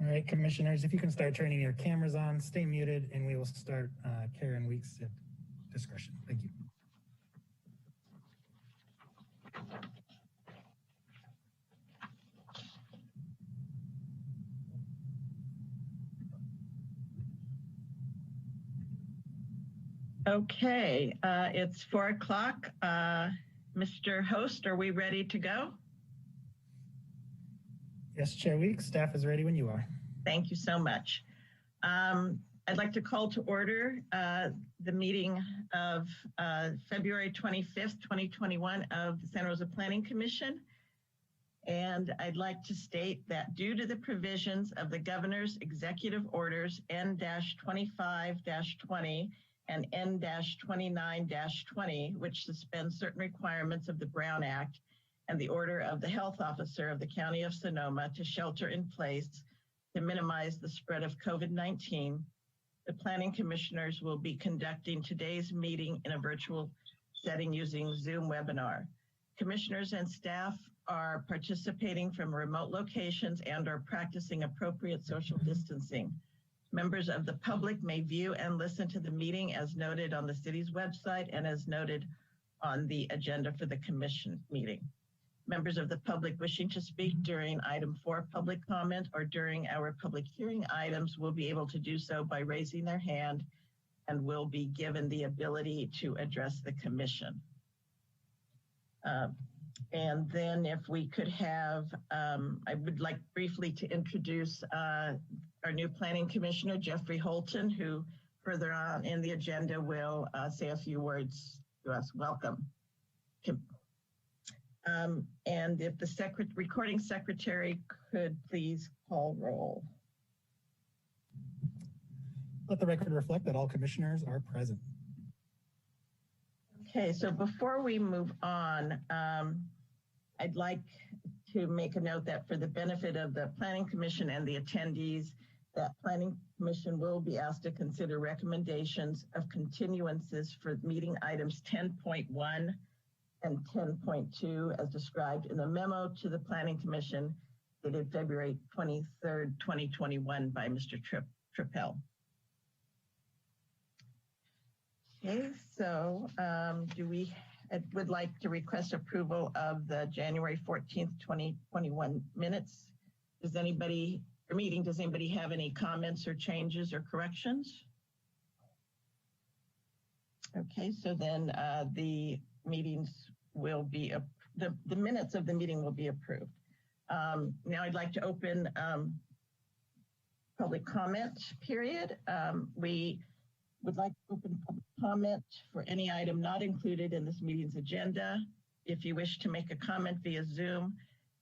All right, commissioners, if you can start turning your cameras on, stay muted, and we will start Karen Weeks' discussion. Thank you. Okay, it's 4 o'clock. Mr. Host, are we ready to go? Yes, Chair Weeks, staff is ready when you are. Thank you so much. I'd like to call to order the meeting of February 25th, 2021 of the Santa Rosa Planning Commission. And I'd like to state that due to the provisions of the Governor's Executive Orders N-25-20 and N-29-20, which suspend certain requirements of the Brown Act and the order of the health officer of the County of Sonoma to shelter in place to minimize the spread of COVID-19, the Planning Commissioners will be conducting today's meeting in a virtual setting using Zoom webinar. Commissioners and staff are participating from remote locations and are practicing appropriate social distancing. Members of the public may view and listen to the meeting as noted on the city's website and as noted on the agenda for the commission meeting. Members of the public wishing to speak during item 4 public comment or during our public hearing items will be able to do so by raising their hand and will be given the ability to address the commission. And then if we could have, I would like briefly to introduce our new planning commissioner, Jeffrey Holton, who further on in the agenda will say a few words to us. Welcome. And if the recording secretary could please call roll. Let the record reflect that all commissioners are present. Okay, so before we move on, I'd like to make a note that for the benefit of the Planning Commission and the attendees, that Planning Commission will be asked to consider recommendations of continuances for meeting items 10.1 and 10.2 as described in the memo to the Planning Commission dated February 23rd, 2021 by Mr. Trippel. Okay, so I would like to request approval of the January 14th, 2021 minutes. Does anybody have any comments or changes or corrections? Okay, so then the meetings will be, the minutes of the meeting will be approved. Now I'd like to open public comment period. We would like to open public comment for any item not included in this meeting's agenda. If you wish to make a comment via Zoom,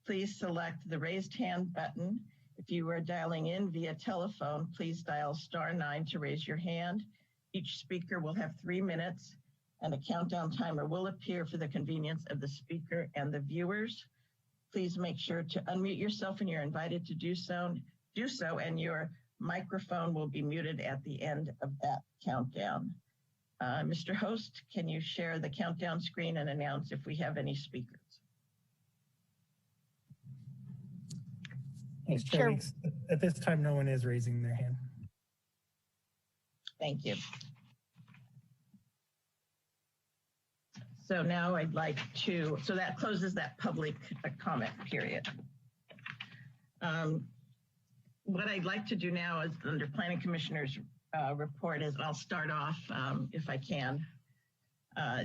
please select the raised hand button. If you are dialing in via telephone, please dial *9 to raise your hand. Each speaker will have 3 minutes and a countdown timer will appear for the convenience of the speaker and the viewers. Please make sure to unmute yourself when you're invited to do so, and your microphone will be muted at the end of that countdown. Mr. Host, can you share the countdown screen and announce if we have any speakers? Thanks, Chair Weeks. At this time, no one is raising their hand. Thank you. So now I'd like to, so that closes that public comment period. What I'd like to do now is under Planning Commissioner's report is I'll start off, if I can,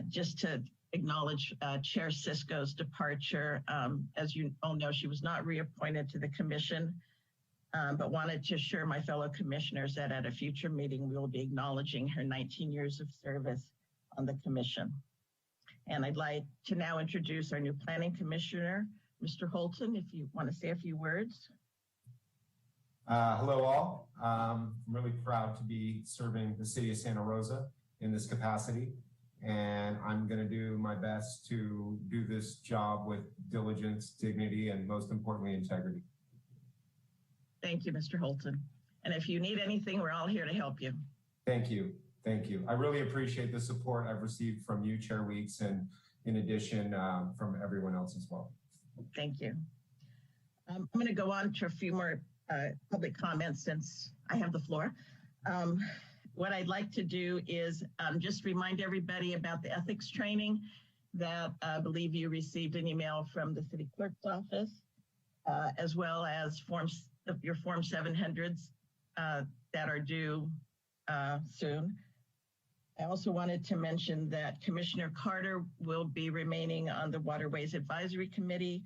just to acknowledge Chair Cisco's departure. As you all know, she was not reappointed to the commission, but wanted to assure my fellow commissioners that at a future meeting, we will be acknowledging her 19 years of service on the commission. And I'd like to now introduce our new Planning Commissioner, Mr. Holton, if you want to say a few words. Hello all. I'm really proud to be serving the city of Santa Rosa in this capacity, and I'm going to do my best to do this job with diligence, dignity, and most importantly, integrity. Thank you, Mr. Holton. And if you need anything, we're all here to help you. Thank you. Thank you. I really appreciate the support I've received from you, Chair Weeks, and in addition, from everyone else as well. Thank you. I'm going to go on to a few more public comments since I have the floor. What I'd like to do is just remind everybody about the ethics training that I believe you received an email from the city clerk's office, as well as your Form 700s that are due soon. I also wanted to mention that Commissioner Carter will be remaining on the Waterways Advisory Committee.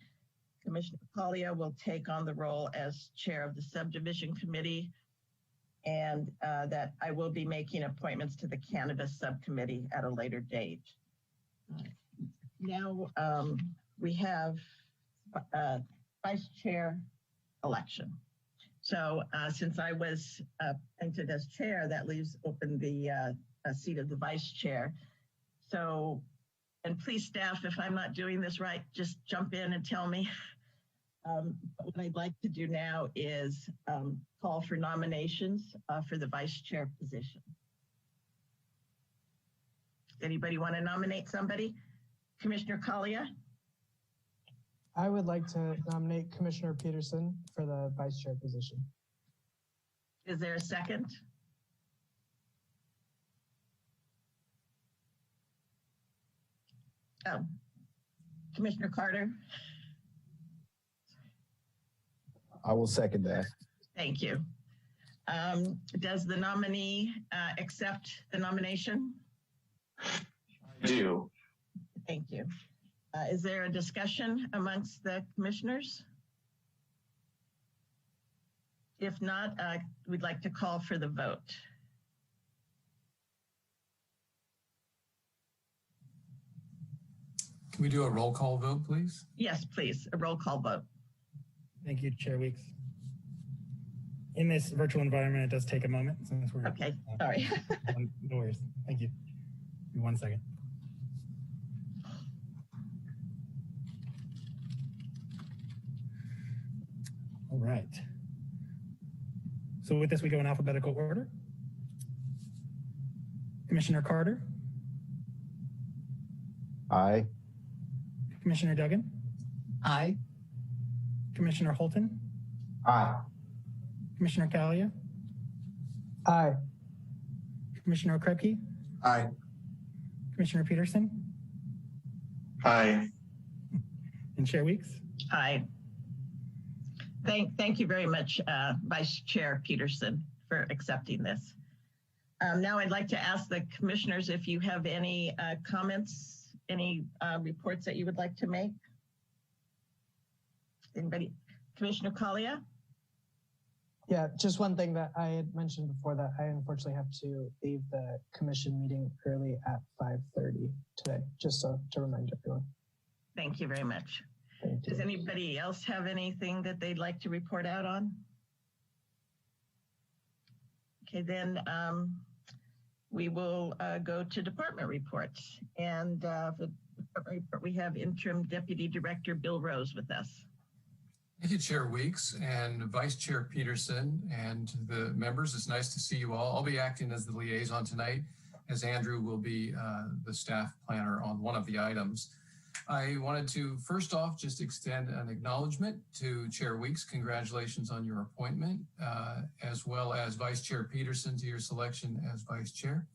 Commissioner Collier will take on the role as chair of the subdivision committee, and that I will be making appointments to the cannabis subcommittee at a later date. Now we have vice chair election. So since I was appointed as chair, that leaves open the seat of the vice chair. So, and please staff, if I'm not doing this right, just jump in and tell me. What I'd like to do now is call for nominations for the vice chair position. Anybody want to nominate somebody? Commissioner Collier? I would like to nominate Commissioner Peterson for the vice chair position. Is there a second? Oh, Commissioner Carter? I will second that. Thank you. Does the nominee accept the nomination? I do. Thank you. Is there a discussion amongst the commissioners? If not, we'd like to call for the vote. Can we do a roll call vote, please? Yes, please, a roll call vote. Thank you, Chair Weeks. In this virtual environment, it does take a moment since we're Okay, sorry. No worries. Thank you. Give me 1 second. All right. So with this, we go in alphabetical order. Commissioner Carter. Aye. Commissioner Duggan. Aye. Commissioner Holton. Aye. Commissioner Kalia. Aye. Commissioner Krebke. Aye. Commissioner Peterson. Aye. And Chair Weeks. Aye. Thank you very much, Vice Chair Peterson, for accepting this. Now I'd like to ask the commissioners if you have any comments, any reports that you would like to make. Anybody? Commissioner Collier? Yeah, just one thing that I had mentioned before, that I unfortunately have to leave the commission meeting early at 5:30 today, just so to remind everyone. Thank you very much. Thank you. Does anybody else have anything that they'd like to report out on? Okay, then we will go to department reports. And for the department report, we have Interim Deputy Director Bill Rose with us. Thank you, Chair Weeks and Vice Chair Peterson and the members. It's nice to see you all. I'll be acting as the liaison tonight, as Andrew will be the staff planner on one of the items. I wanted to first off just extend an acknowledgement to Chair Weeks. Congratulations on your appointment, as well as Vice Chair Peterson to your selection as Vice Chair.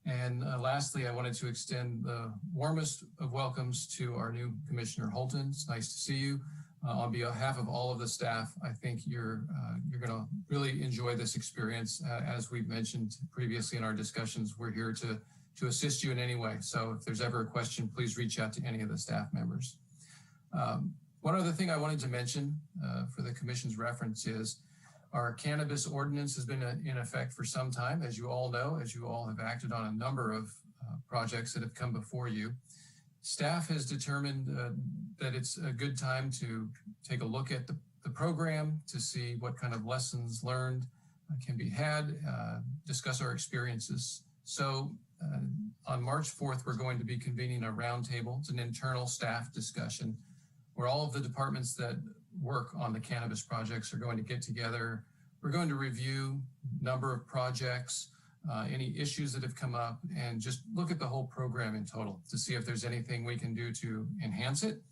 And lastly, I wanted to extend the warmest of welcomes to our new Commissioner Holton. It's nice to see you. On behalf of all of the staff, I think you're going to really enjoy this experience. As we've mentioned previously in our discussions, we're here to assist you in any way. So if there's ever a question, please reach out to any of the staff members. One other thing I wanted to mention for the Commission's reference is our cannabis ordinance has been in effect for some time, as you all know, as you all have acted on a number of projects that have come before you. Staff has determined that it's a good time to take a look at the program to see what kind of lessons learned can be had, discuss our experiences. So on March 4th, we're going to be convening a roundtable. It's an internal staff discussion where all of the departments that work on the cannabis projects are going to get together. We're going to review number of projects, any issues that have come up, and just look at the whole program in total to see if there's anything we can do to enhance it,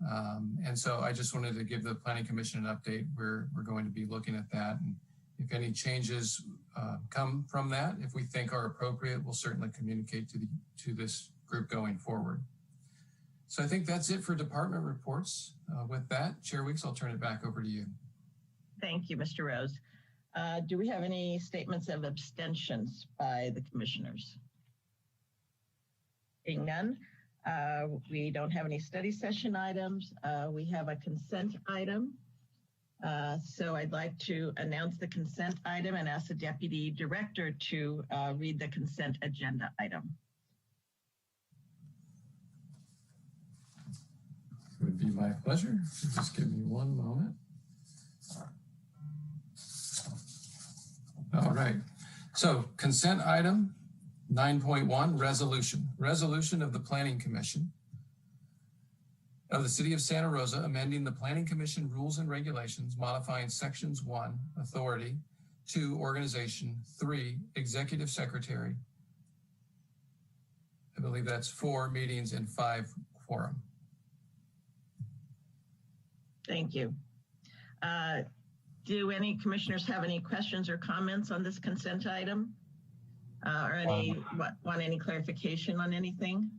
And so I just wanted to give the Planning Commission an update. We're going to be looking at that. And if any changes come from that, if we think are appropriate, we'll certainly communicate to this group going forward. So I think that's it for department reports. With that, Chair Weeks, I'll turn it back over to you. Thank you, Mr. Rose. Do we have any statements of abstentions by the commissioners? Being none, we don't have any study session items. We have a consent item. So I'd like to announce the consent item and ask the Deputy Director to read the consent agenda item. It would be my pleasure. Just give me one moment. All right. So consent item 9.1, resolution. Resolution of the Planning Commission of the City of Santa Rosa amending the Planning Commission rules and regulations, modifying sections 1, authority, 2, organization, 3, executive secretary. I believe that's 4 meetings and 5 quorum. Thank you. Do any commissioners have any questions or comments on this consent item? Or want any clarification on anything?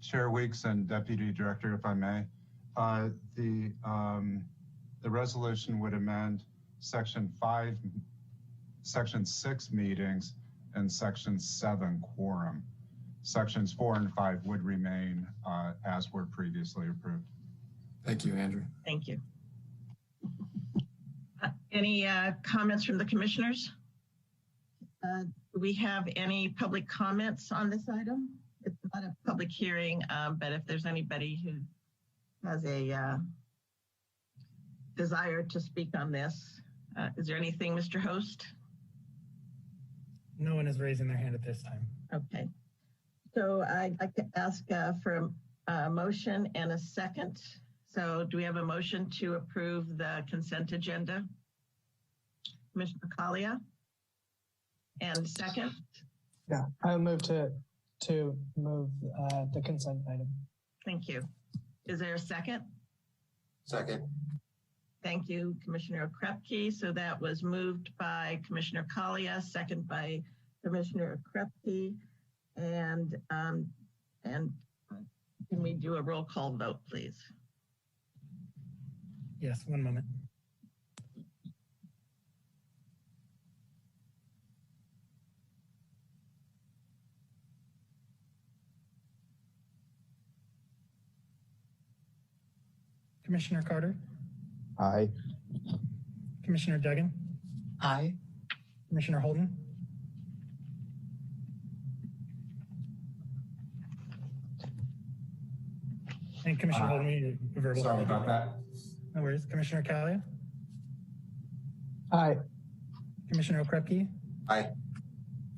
Chair Weeks and Deputy Director, if I may. The resolution would amend section 6 meetings and section 7 quorum. Sections 4 and 5 would remain as were previously approved. Thank you, Andrew. Thank you. Any comments from the commissioners? Do we have any public comments on this item? It's not a public hearing, but if there's anybody who has a desire to speak on this, is there anything, Mr. Host? No one is raising their hand at this time. Okay. So I'd like to ask for a motion and a second. So do we have a motion to approve the consent agenda? Commissioner Kalia? And second? Yeah, I move to move the consent item. Thank you. Is there a second? Second. Thank you, Commissioner Krepke. So that was moved by Commissioner Kalia, second by Commissioner Krepke. And can we do a roll call vote, please? Yes, one moment. Commissioner Carter? Aye. Commissioner Duggan? Aye. Commissioner Holden? And Commissioner Holden, we need a verbal. Sorry about that. No worries. Commissioner Kalia? Aye. Commissioner Krepke? Aye.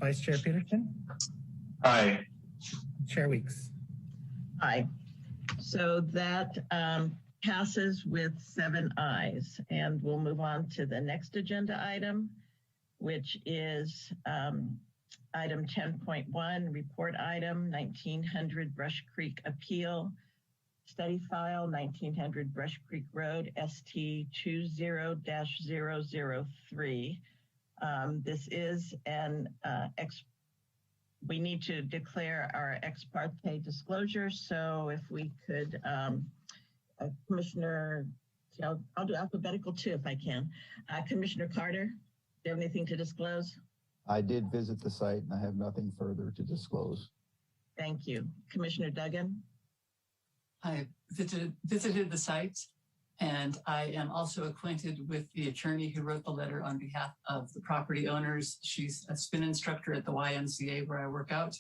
Vice Chair Peterson? Aye. Chair Weeks? Aye. So that passes with 7 ayes, and we'll move on to the next agenda item, which is item 10.1, report item 1900 Brush Creek Appeal, study file 1900 Brush Creek Road, ST 20-003. This is an we need to declare our ex parte disclosure. So if we could, Commissioner, I'll do alphabetical too if I can. Commissioner Carter, do you have anything to disclose? I did visit the site and I have nothing further to disclose. Thank you. Commissioner Duggan? I visited the site, and I am also acquainted with the attorney who wrote the letter on behalf of the property owners. She's a spin instructor at the YMCA where I work out.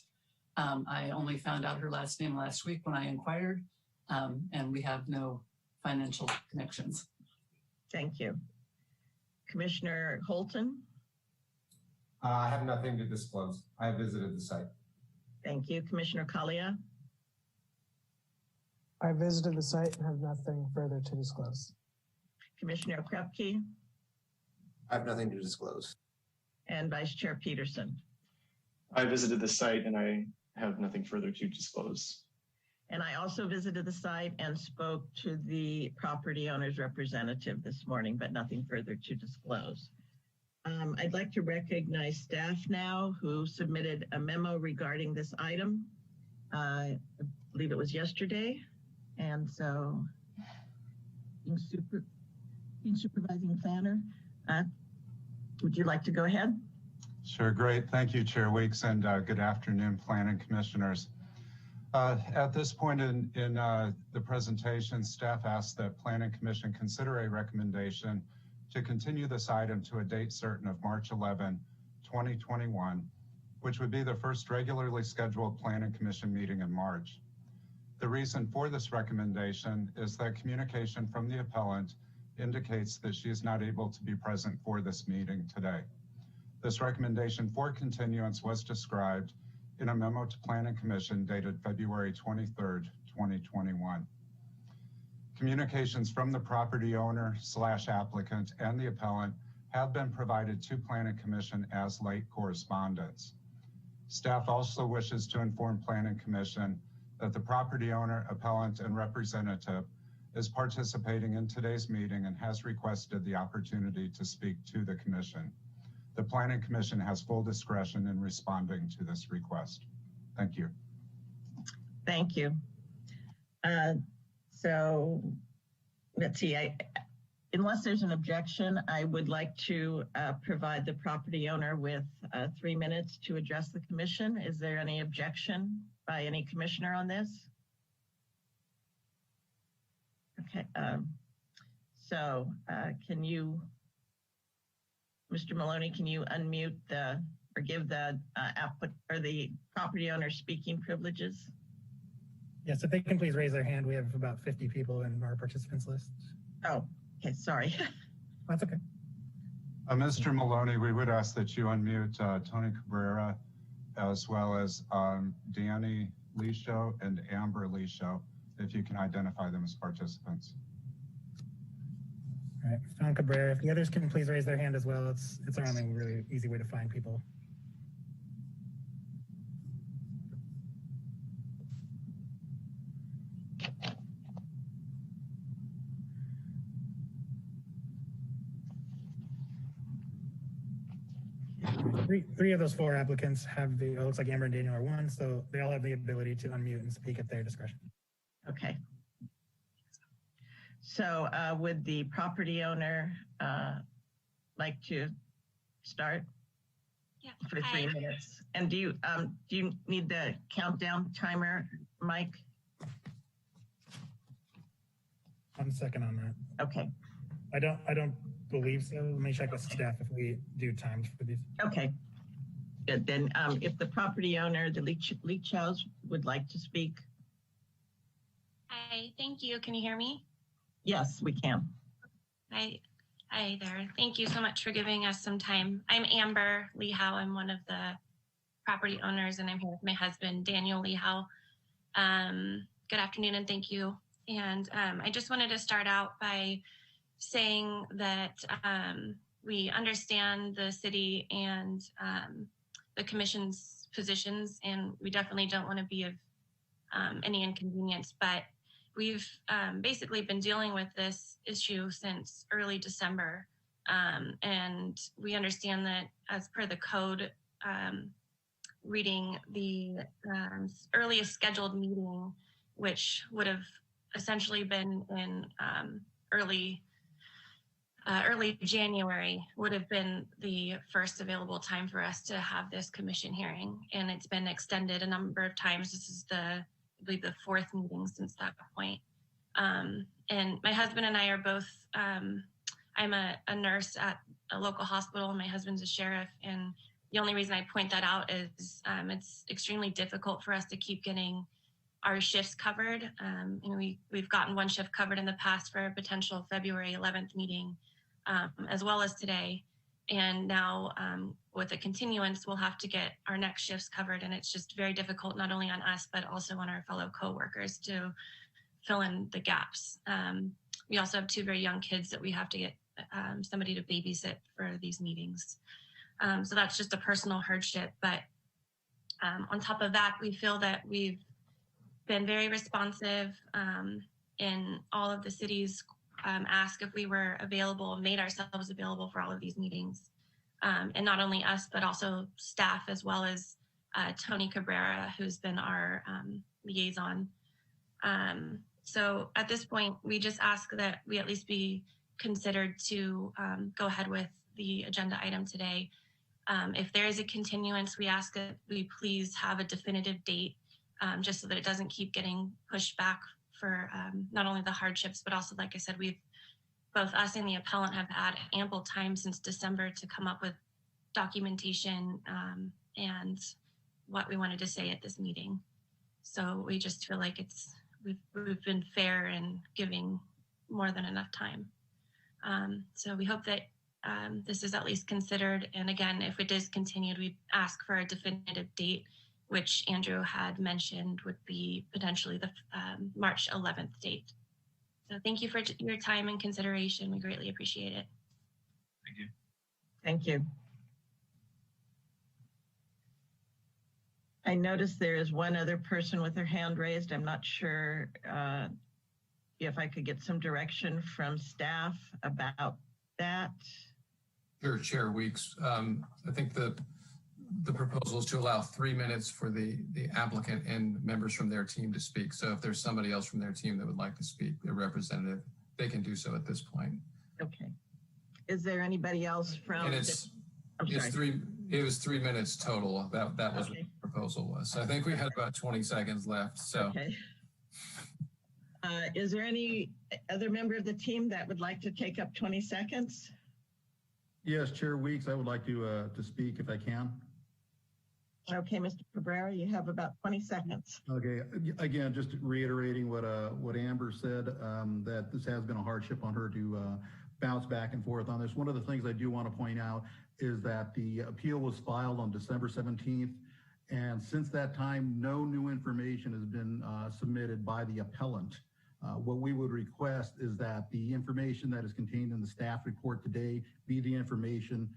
I only found out her last name last week when I inquired, and we have no financial connections. Thank you. Commissioner Holton? I have nothing to disclose. I visited the site. Thank you. Commissioner Kalia? I visited the site and have nothing further to disclose. Commissioner Krepke? I have nothing to disclose. And Vice Chair Peterson? I visited the site and I have nothing further to disclose. And I also visited the site and spoke to the property owner's representative this morning, but nothing further to disclose. I'd like to recognize staff now who submitted a memo regarding this item. I believe it was yesterday. And so, Supervising Planner, would you like to go ahead? Sure, great. Thank you, Chair Weeks, and good afternoon, Planning Commissioners. At this point in the presentation, staff asks that Planning Commission consider a recommendation to continue this item to a date certain of March 11, 2021, which would be the first regularly scheduled Planning Commission meeting in March. The reason for this recommendation is that communication from the appellant indicates that she is not able to be present for this meeting today. This recommendation for continuance was described in a memo to Planning Commission dated February 23rd, 2021. Communications from the property owner / applicant and the appellant have been provided to Planning Commission as late correspondence. Staff also wishes to inform Planning Commission that the property owner, appellant, and representative is participating in today's meeting and has requested the opportunity to speak to the Commission. The Planning Commission has full discretion in responding to this request. Thank you. Thank you. So let's see, unless there's an objection, I would like to provide the property owner with 3 minutes to address the commission. Is there any objection by any commissioner on this? Okay, so can you, Mr. Maloney, can you unmute or give the the property owner speaking privileges? Yes, if they can please raise their hand. We have about 50 people in our participants list. Oh, okay, sorry. That's okay. Mr. Maloney, we would ask that you unmute Tony Cabrera, as well as Danny Lisho and Amber Lisho, if you can identify them as participants. All right, Tony Cabrera. If the others can please raise their hand as well. It's our only really easy way to find people. Three of those 4 applicants have it looks like Amber and Daniel are 1, so they all have the ability to unmute and speak at their discretion. Okay. So would the property owner like to start? Yeah. For 3 minutes. And do you need the countdown timer, Mike? 1 second on that. Okay. I don't believe so. Let me check with staff if we do times for these. Okay. Good. Then if the property owner, the Leach House, would like to speak. Hi, thank you. Can you hear me? Yes, we can. Hi there. Thank you so much for giving us some time. I'm Amber Lehow. I'm one of the property owners, and I'm here with my husband, Daniel Lehow. Good afternoon, and thank you. And I just wanted to start out by saying that we understand the city and the commission's positions, and we definitely don't want to be of any inconvenience, but we've basically been dealing with this issue since early December. And we understand that as per the code, reading the earliest scheduled meeting, which would have essentially been in early January, would have been the first available time for us to have this commission hearing. And it's been extended a number of times. This is I believe the 4th meeting since that point. And my husband and I are both, I'm a nurse at a local hospital, and my husband's a sheriff. And the only reason I point that out is it's extremely difficult for us to keep getting our shifts covered. We've gotten 1 shift covered in the past for a potential February 11th meeting, as well as today. And now with a continuance, we'll have to get our next shifts covered. And it's just very difficult, not only on us, but also on our fellow coworkers to fill in the gaps. We also have 2 very young kids that we have to get somebody to babysit for these meetings. So that's just a personal hardship. But on top of that, we feel that we've been very responsive in all of the cities asked if we were available, made ourselves available for all of these meetings. And not only us, but also staff, as well as Tony Cabrera, who's been our liaison. So at this point, we just ask that we at least be considered to go ahead with the agenda item today. If there is a continuance, we ask that we please have a definitive date, just so that it doesn't keep getting pushed back for not only the hardships, but also, like I said, both us and the appellant have had ample time since December to come up with documentation and what we wanted to say at this meeting. So we just feel like we've been fair in giving more than enough time. So we hope that this is at least considered. And again, if it is continued, we ask for a definitive date, which Andrew had mentioned would be potentially the March 11th date. So thank you for your time and consideration. We greatly appreciate it. Thank you. Thank you. I noticed there is one other person with their hand raised. I'm not sure if I could get some direction from staff about that. Sure, Chair Weeks. I think the proposal is to allow 3 minutes for the applicant and members from their team to speak. So if there's somebody else from their team that would like to speak, their representative, they can do so at this point. Okay. Is there anybody else from? And it was 3 minutes total. That was okay. what the proposal was. So I think we had about 20 seconds left. So. Okay. Is there any other member of the team that would like to take up 20 seconds? Yes, Chair Weeks, I would like to speak if I can. Okay, Mr. Cabrera, you have about 20 seconds. Okay, again, just reiterating what Amber said, that this has been a hardship on her to bounce back and forth on this. One of the things I do want to point out is that the appeal was filed on December 17th, and since that time, no new information has been submitted by the appellant. What we would request is that the information that is contained in the staff report today be the information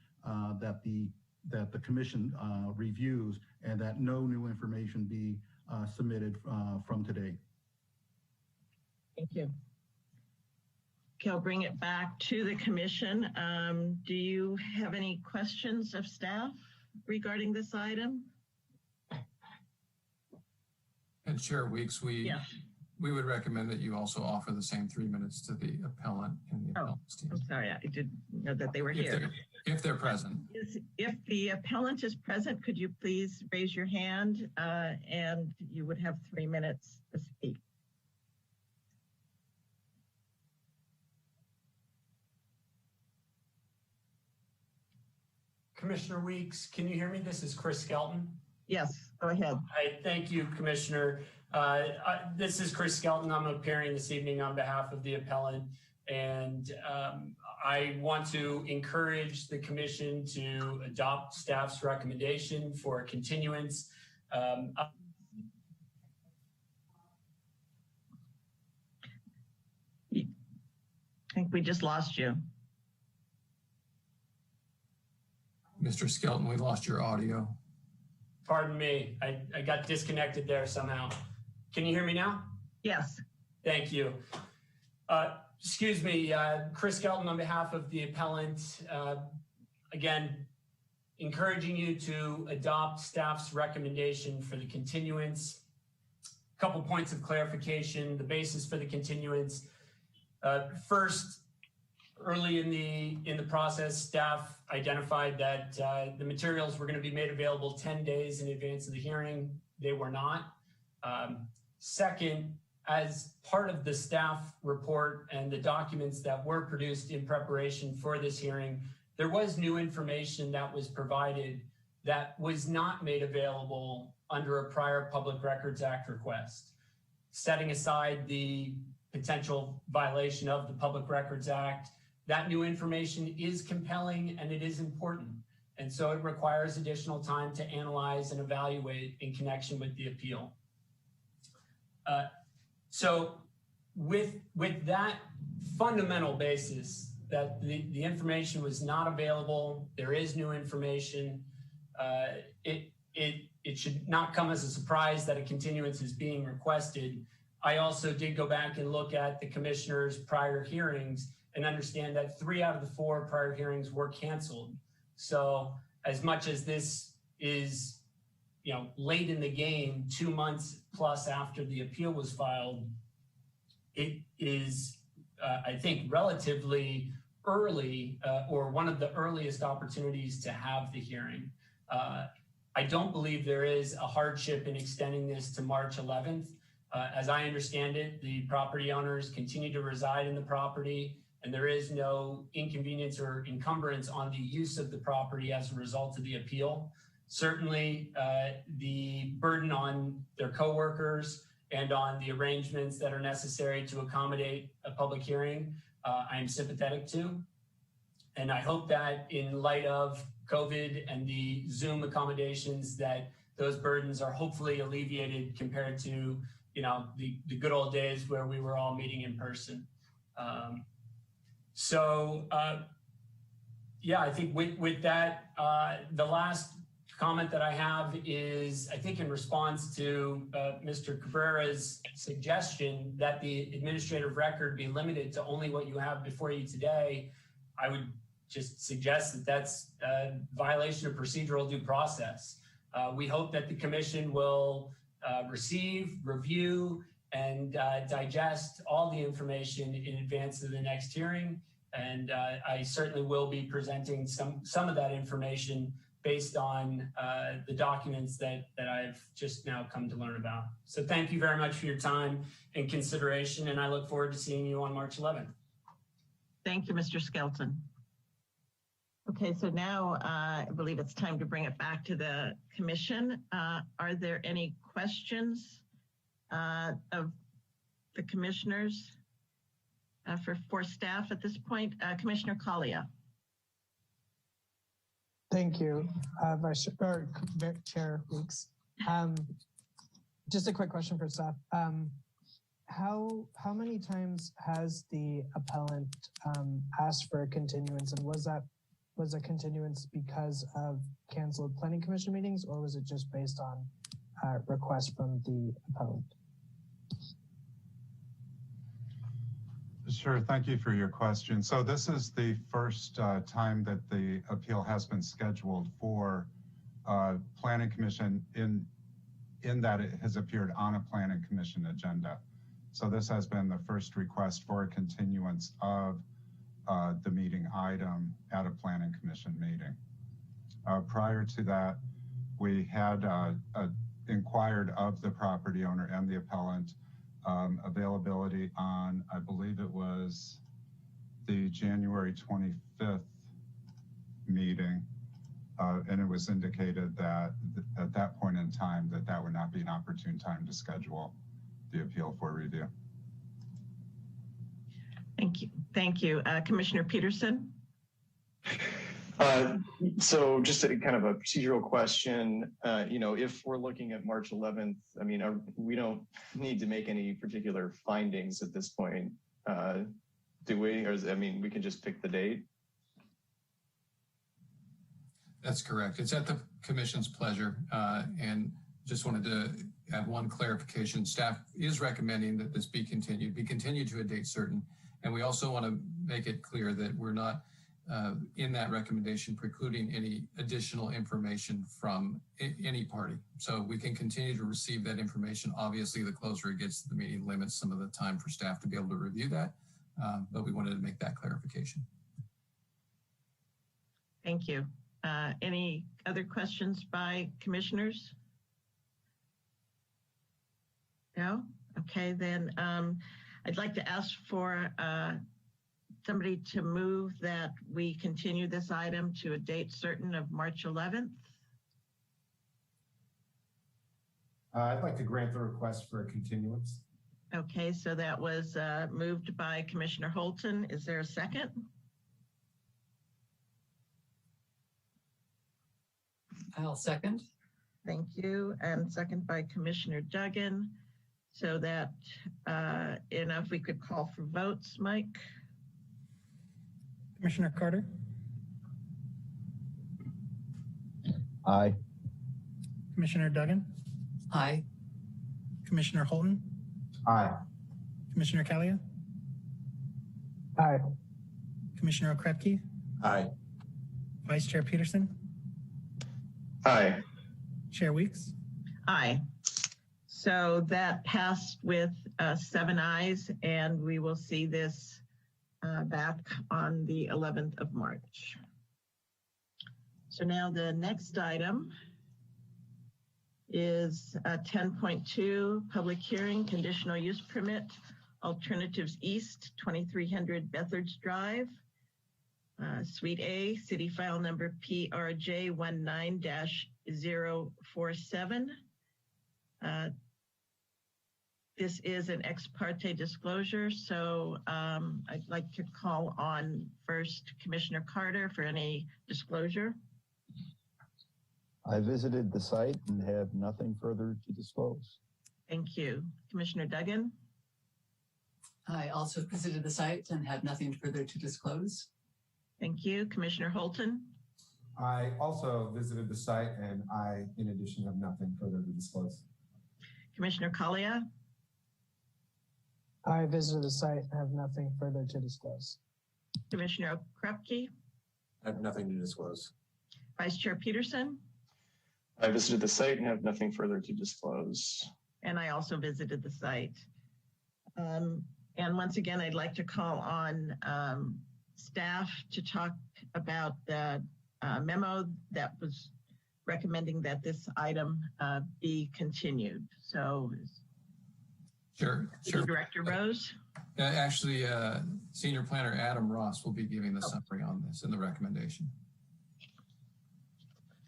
that the commission reviews, and that no new information be submitted from today. Thank you. Okay, I'll bring it back to the commission. Do you have any questions of staff regarding this item? And Chair Weeks, we would recommend that you also offer the same 3 minutes to the appellant and the appellant's team. I'm sorry, I didn't know that they were here. If they're present. If the appellant is present, could you please raise your hand and you would have 3 minutes to speak. Commissioner Weeks, can you hear me? This is Chris Skelton. Yes, go ahead. Hi, thank you, Commissioner. This is Chris Skelton. I'm appearing this evening on behalf of the appellant, and I want to encourage the commission to adopt staff's recommendation for a continuance. I think we just lost you. Mr. Skelton, we lost your audio. Pardon me, I got disconnected there somehow. Can you hear me now? Yes. Thank you. Excuse me, Chris Skelton on behalf of the appellant. Again, encouraging you to adopt staff's recommendation for the continuance. A couple points of clarification, the basis for the continuance. First, early in the process, staff identified that the materials were going to be made available 10 days in advance of the hearing. They were not. Second, as part of the staff report and the documents that were produced in preparation for this hearing, there was new information that was provided that was not made available under a prior Public Records Act request. Setting aside the potential violation of the Public Records Act, that new information is compelling and it is important. And so it requires additional time to analyze and evaluate in connection with the appeal. So with that fundamental basis that the information was not available, there is new information, it should not come as a surprise that a continuance is being requested. I also did go back and look at the commissioner's prior hearings and understand that 3 out of the 4 prior hearings were canceled. So as much as this is, late in the game, 2 months plus after the appeal was filed, it is, I think, relatively early or one of the earliest opportunities to have the hearing. I don't believe there is a hardship in extending this to March 11th. As I understand it, the property owners continue to reside in the property, and there is no inconvenience or encumbrance on the use of the property as a result of the appeal. Certainly, the burden on their coworkers and on the arrangements that are necessary to accommodate a public hearing, I am sympathetic to. And I hope that in light of COVID and the Zoom accommodations, that those burdens are hopefully alleviated compared to, the good old days where we were all meeting in person. I think with that, the last comment that I have is, I think in response to Mr. Cabrera's suggestion that the administrative record be limited to only what you have before you today, I would just suggest that that's a violation of procedural due process. We hope that the commission will receive, review, and digest all the information in advance of the next hearing. And I certainly will be presenting some of that information based on the documents that I've just now come to learn about. So thank you very much for your time and consideration, and I look forward to seeing you on March 11th. Thank you, Mr. Skelton. Okay, so now I believe it's time to bring it back to the commission. Are there any questions of the commissioners for staff at this point? Commissioner Collier. Thank you, Chair Weeks. Just a quick question for staff. How many times has the appellant asked for a continuance, and was a continuance because of canceled planning commission meetings, or was it just based on request from the appellant? Sure, thank you for your question. So this is the first time that the appeal has been scheduled for planning commission in that it has appeared on a planning commission agenda. So this has been the first request for a continuance of the meeting item at a planning commission meeting. Prior to that, we had inquired of the property owner and the appellant availability on, I believe it was the January 25th meeting, and it was indicated that at that point in time that would not be an opportune time to schedule the appeal for review. Thank you. Thank you. Commissioner Peterson? So just a kind of a procedural question, if we're looking at March 11th, I mean, we don't need to make any particular findings at this point, do we? Or we can just pick the date? That's correct. It's at the commission's pleasure. And just wanted to add one clarification. Staff is recommending that this be continued to a date certain. And we also want to make it clear that we're not in that recommendation precluding any additional information from any party. So we can continue to receive that information. Obviously, the closer it gets to the meeting limits some of the time for staff to be able to review that, but we wanted to make that clarification. Thank you. Any other questions by commissioners? No? Okay, then I'd like to ask for somebody to move that we continue this item to a date certain of March 11th. I'd like to grant the request for a continuance. Okay, so that was moved by Commissioner Holton. Is there a second? I'll second. Thank you. And second by Commissioner Duggan. So that, if we could call for votes, Mike. Commissioner Carter? Aye. Commissioner Duggan, Aye. Commissioner Holton, Aye. Commissioner Kalia, Aye. Commissioner Okrepke, Aye. Vice Chair Peterson, Aye. Chair Weeks. Aye. So that passed with 7 ayes, and we will see this back on the 11th of March. So now the next item is 10.2, public hearing, conditional use permit, Alternatives East, 2300 Bethards Drive, Suite A, city file number PRJ19-047. This is an ex parte disclosure, so I'd like to call on first Commissioner Carter for any disclosure. I visited the site and have nothing further to disclose. Thank you. Commissioner Duggan? I also visited the site and have nothing further to disclose. Thank you. Commissioner Holton? I also visited the site and I, in addition, have nothing further to disclose. Commissioner Kalia? I visited the site and have nothing further to disclose. Commissioner Okrepke? I have nothing to disclose. Vice Chair Peterson? I visited the site and have nothing further to disclose. And I also visited the site. And once again, I'd like to call on staff to talk about the memo that was recommending that this item be continued. So, Sure. Director Rose? Actually, Senior Planner Adam Ross will be giving the summary on this and the recommendation.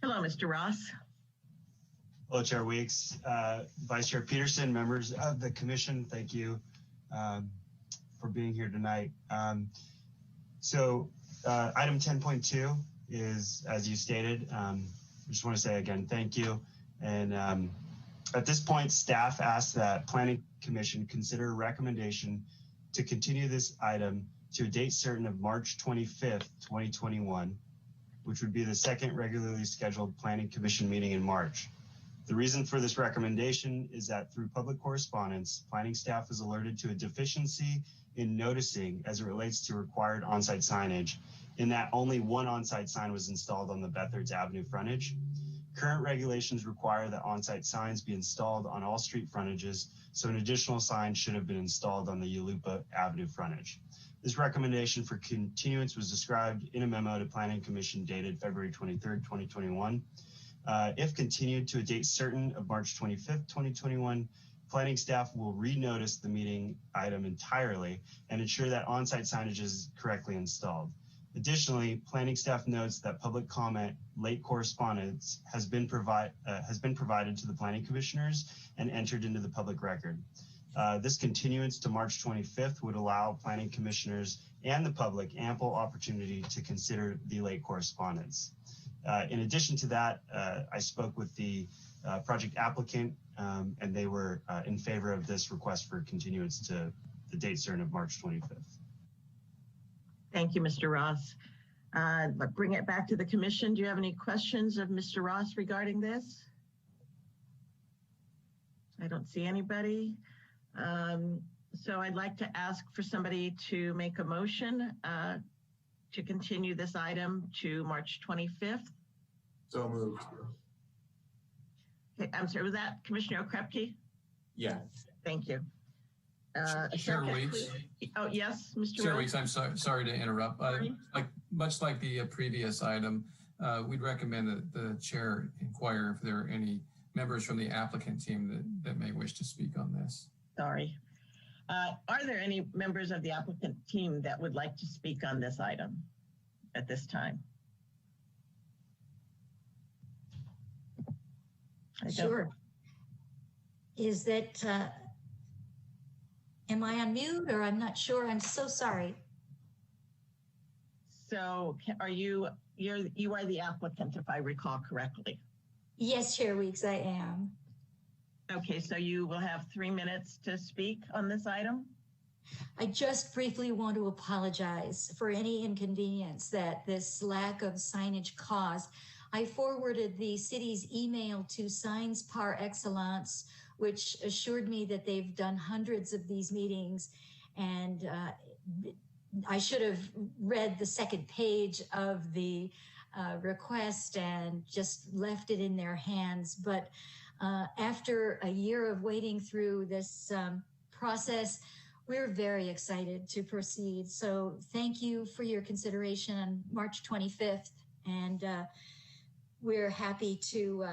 Hello, Mr. Ross. Hello, Chair Weeks, Vice Chair Peterson, members of the commission, thank you for being here tonight. So item 10.2 is, as you stated, I just want to say again, thank you. And at this point, staff asks that Planning Commission consider a recommendation to continue this item to a date certain of March 25th, 2021, which would be the second regularly scheduled Planning Commission meeting in March. The reason for this recommendation is that through public correspondence, planning staff was alerted to a deficiency in noticing as it relates to required on-site signage, in that only one on-site sign was installed on the Bethards Avenue frontage. Current regulations require that on-site signs be installed on all street frontages, so an additional sign should have been installed on the Yalupa Avenue frontage. This recommendation for continuance was described in a memo to Planning Commission dated February 23rd, 2021. If continued to a date certain of March 25th, 2021, planning staff will renotice the meeting item entirely and ensure that on-site signage is correctly installed. Additionally, planning staff notes that public comment late correspondence has been provided to the planning commissioners and entered into the public record. This continuance to March 25th would allow planning commissioners and the public ample opportunity to consider the late correspondence. In addition to that, I spoke with the project applicant and they were in favor of this request for continuance to the date certain of March 25th. Thank you, Mr. Ross. But bring it back to the commission. Do you have any questions of Mr. Ross regarding this? I don't see anybody. So I'd like to ask for somebody to make a motion to continue this item to March 25th. So moved. Okay, I'm sorry, was that Commissioner Okrepke? Yeah. Thank you. Chair Weeks. Oh, yes, Mr. Chair Rose? Weeks, I'm sorry to interrupt. Much like the previous item, we'd recommend that the chair inquire if there are any members from the applicant team that may wish to speak on this. Sorry. Are there any members of the applicant team that would like to speak on this item at this time? Sure. Is that, am I on mute or I'm not sure? I'm so sorry. So are you are the applicant, if I recall correctly? Yes, Chair Weeks, I am. Okay, so you will have 3 minutes to speak on this item. I just briefly want to apologize for any inconvenience that this lack of signage caused. I forwarded the city's email to Signs Par Excellence, which assured me that they've done hundreds of these meetings. And I should have read the second page of the request and just left it in their hands. But after a year of wading through this process, we're very excited to proceed. So thank you for your consideration on March 25th. And we're happy to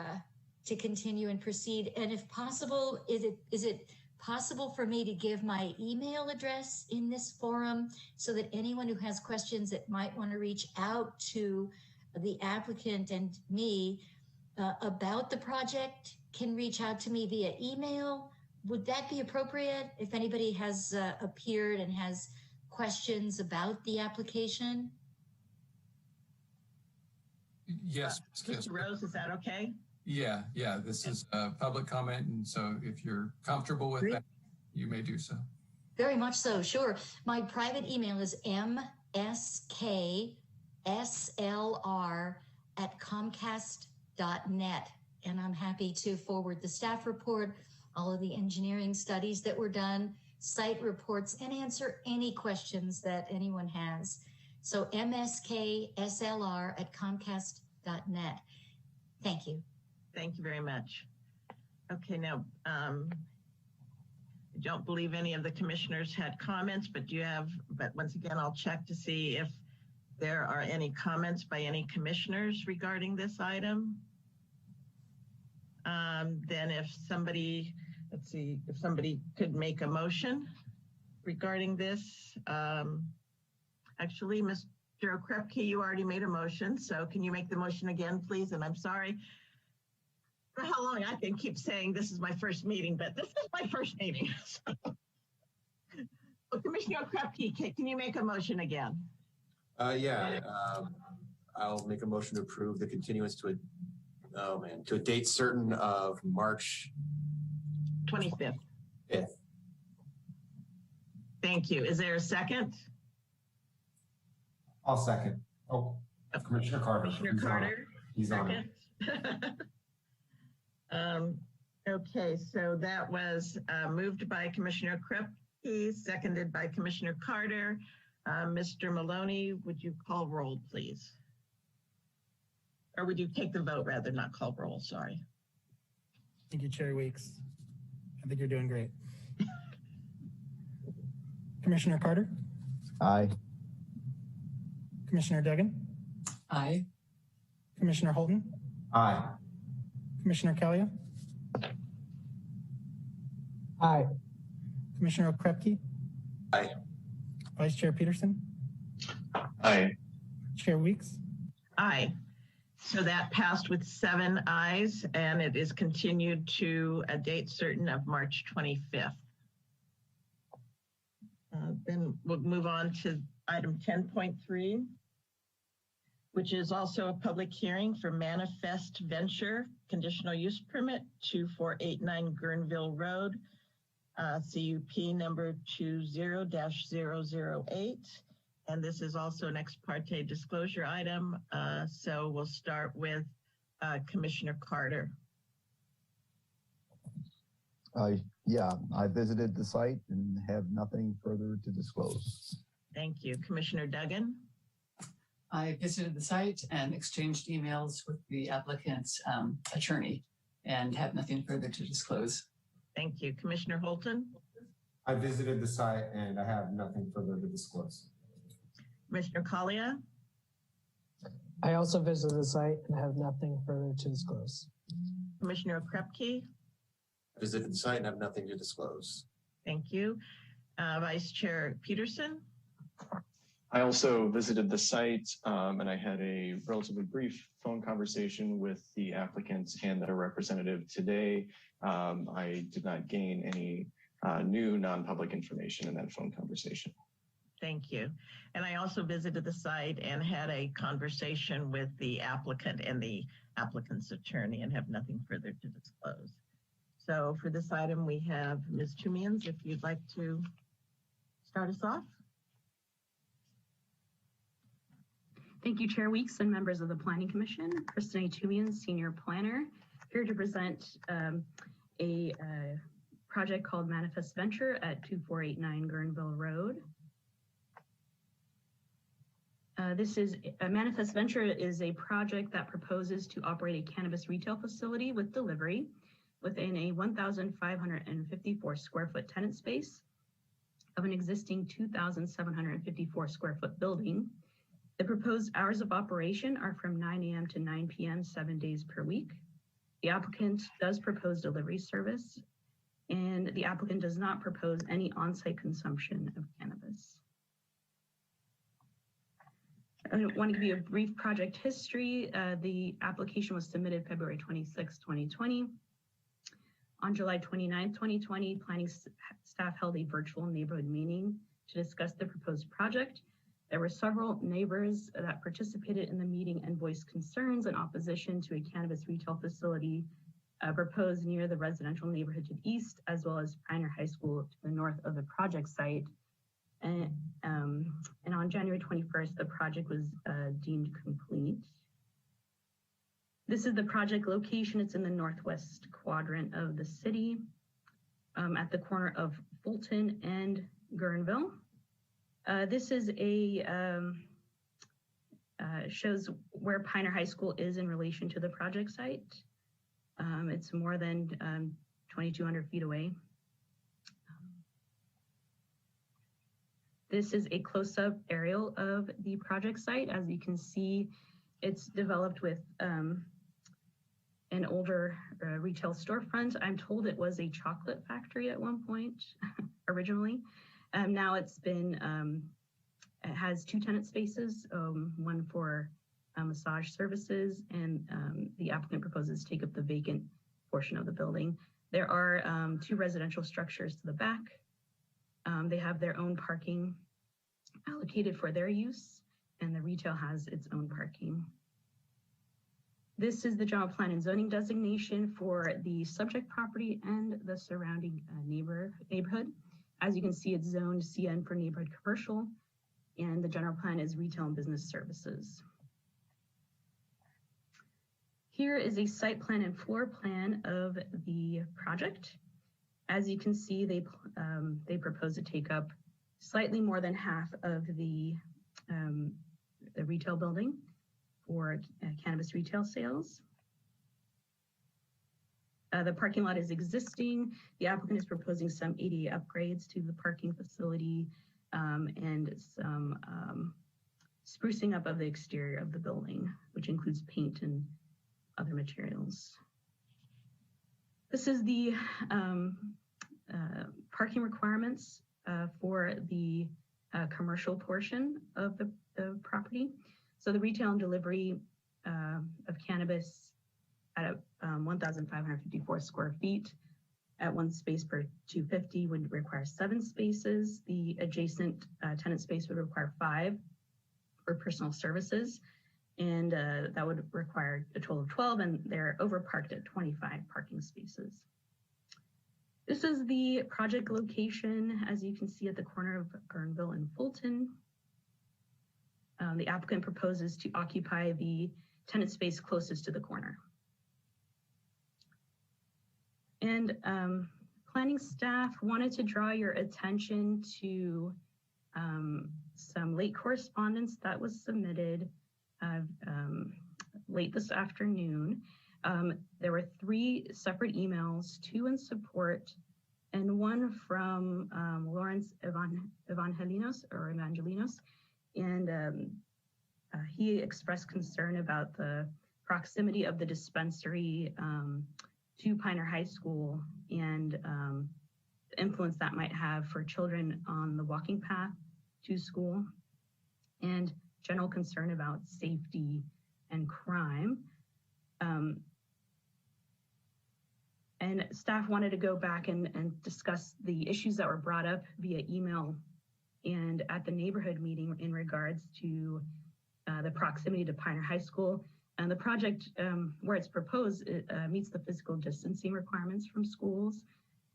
continue and proceed. And if possible, is it possible for me to give my email address in this forum so that anyone who has questions that might want to reach out to the applicant and me about the project can reach out to me via email? Would that be appropriate if anybody has appeared and has questions about the application? Yes. Mr. Rose, is that okay? Yeah. This is a public comment. And so if you're comfortable with that, you may do so. Very much so, sure. My private email is mskslr@comcast.net. And I'm happy to forward the staff report, all of the engineering studies that were done, site reports, and answer any questions that anyone has. So mskslr@comcast.net. Thank you. Thank you very much. Okay, now, I don't believe any of the commissioners had comments, but once again, I'll check to see if there are any comments by any commissioners regarding this item. Then if somebody, if somebody could make a motion regarding this. Actually, Mr. Okrepke, you already made a motion, so can you make the motion again, please? And I'm sorry for how long I can keep saying this is my first meeting, but this is my first meeting. So Commissioner Okrepke, can you make a motion again? I'll make a motion to approve the continuance to a date certain of March 25th. 5th. Thank you. Is there a second? I'll second. Oh, Commissioner Carter. Commissioner Carter. He's second. On it. Okay, so that was moved by Commissioner Kripke, seconded by Commissioner Carter. Mr. Maloney, would you call roll, please? Or would you take the vote rather, not call roll? Sorry. Thank you, Chair Weeks. I think you're doing great. Commissioner Carter? Aye. Commissioner Duggan? Aye. Commissioner Holton? Aye. Commissioner Kalia? Aye. Commissioner Okrepke? Aye. Vice Chair Peterson? Aye. Chair Weeks? Aye. So that passed with 7 ayes, and it is continued to a date certain of March 25th. Then we'll move on to item 10.3, which is also a public hearing for Manifest Venture Conditional Use Permit 2489 Guerneville Road, CUP number 20-008. And this is also an ex parte disclosure item. So we'll start with Commissioner Carter. Yeah, I visited the site and have nothing further to disclose. Thank you. Commissioner Duggan? I visited the site and exchanged emails with the applicant's attorney and have nothing further to disclose. Thank you. Commissioner Holton? I visited the site and I have nothing further to disclose. Commissioner Kalia? I also visited the site and have nothing further to disclose. Commissioner Krepke? I visited the site and have nothing to disclose. Thank you. Vice Chair Peterson? I also visited the site and I had a relatively brief phone conversation with the applicant and their representative today. I did not gain any new non-public information in that phone conversation. Thank you. And I also visited the site and had a conversation with the applicant and the applicant's attorney and have nothing further to disclose. So for this item, we have Ms. Chumians, if you'd like to start us off. Thank you, Chair Weeks and members of the Planning Commission. Kristen A. Tumian, Senior Planner, here to present a project called Manifest Venture at 2489 Guerneville Road. This is a Manifest Venture is a project that proposes to operate a cannabis retail facility with delivery within a 1,554 square foot tenant space of an existing 2,754 square foot building. The proposed hours of operation are from 9 a.m. to 9 p.m. 7 days per week. The applicant does propose delivery service, and the applicant does not propose any on-site consumption of cannabis. I want to give you a brief project history. The application was submitted February 26, 2020. On July 29, 2020, planning staff held a virtual neighborhood meeting to discuss the proposed project. There were several neighbors that participated in the meeting and voiced concerns in opposition to a cannabis retail facility proposed near the residential neighborhood to the east, as well as Pioneer High School to the north of the project site. And on January 21st, the project was deemed complete. This is the project location. It's in the northwest quadrant of the city at the corner of Fulton and Guerneville. This is shows where Pioneer High School is in relation to the project site. It's more than 2,200 feet away. This is a close-up aerial of the project site. As you can see, it's developed with an older retail storefront. I'm told it was a chocolate factory at one point originally. Now it's been, it has 2 tenant spaces, one for massage services, and the applicant proposes to take up the vacant portion of the building. There are 2 residential structures to the back. They have their own parking allocated for their use, and the retail has its own parking. This is the general plan and zoning designation for the subject property and the surrounding neighborhood. As you can see, it's zoned CN for neighborhood commercial, and the general plan is retail and business services. Here is a site plan and floor plan of the project. As you can see, they propose to take up slightly more than half of the retail building for cannabis retail sales. The parking lot is existing. The applicant is proposing some ADA upgrades to the parking facility and some sprucing up of the exterior of the building, which includes paint and other materials. This is the parking requirements for the commercial portion of the property. So the retail and delivery of cannabis at 1,554 square feet at 1 space per 250 would require 7 spaces. The adjacent tenant space would require 5 for personal services. And that would require a total of 12, and they're overparked at 25 parking spaces. This is the project location, as you can see at the corner of Guerneville and Fulton. The applicant proposes to occupy the tenant space closest to the corner. And planning staff wanted to draw your attention to some late correspondence that was submitted late this afternoon. There were 3 separate emails, 2 in support and 1 from Lawrence Evangelinos, and he expressed concern about the proximity of the dispensary to Pioneer High School and the influence that might have for children on the walking path to school, and general concern about safety and crime. And staff wanted to go back and discuss the issues that were brought up via email and at the neighborhood meeting in regards to the proximity to Pioneer High School. And the project, where it's proposed, it meets the physical distancing requirements from schools.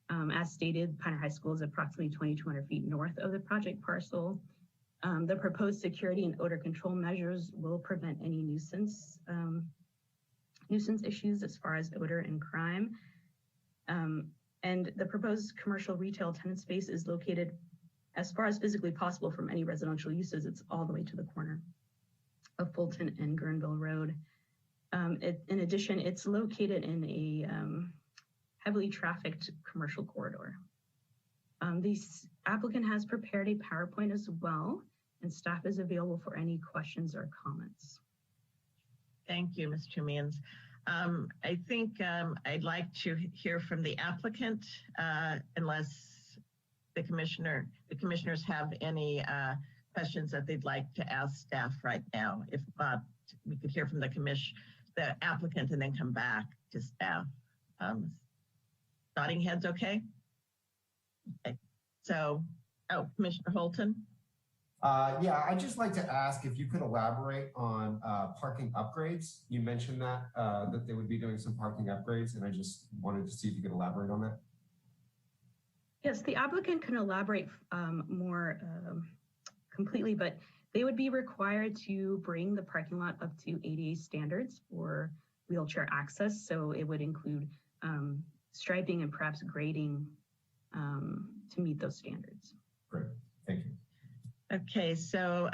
As stated, Pioneer High School is approximately 2,200 feet north of the project parcel. The proposed security and odor control measures will prevent any nuisance issues as far as odor and crime. And the proposed commercial retail tenant space is located as far as physically possible from any residential uses. It's all the way to the corner of Fulton and Guerneville Road. In addition, it's located in a heavily trafficked commercial corridor. The applicant has prepared a PowerPoint as well, and staff is available for any questions or comments. Thank you, Ms. Tumians. I think I'd like to hear from the applicant, unless the commissioners have any questions that they'd like to ask staff right now. If not, we could hear from the applicant and then come back to staff. Nodding heads, okay? Okay. So, Commissioner Holton. Yeah, I'd just like to ask if you could elaborate on parking upgrades. You mentioned that they would be doing some parking upgrades, and I just wanted to see if you could elaborate on that. Yes, the applicant can elaborate more completely, but they would be required to bring the parking lot up to ADA standards for wheelchair access. So it would include striping and perhaps grading to meet those standards. Great, thank you. Okay, so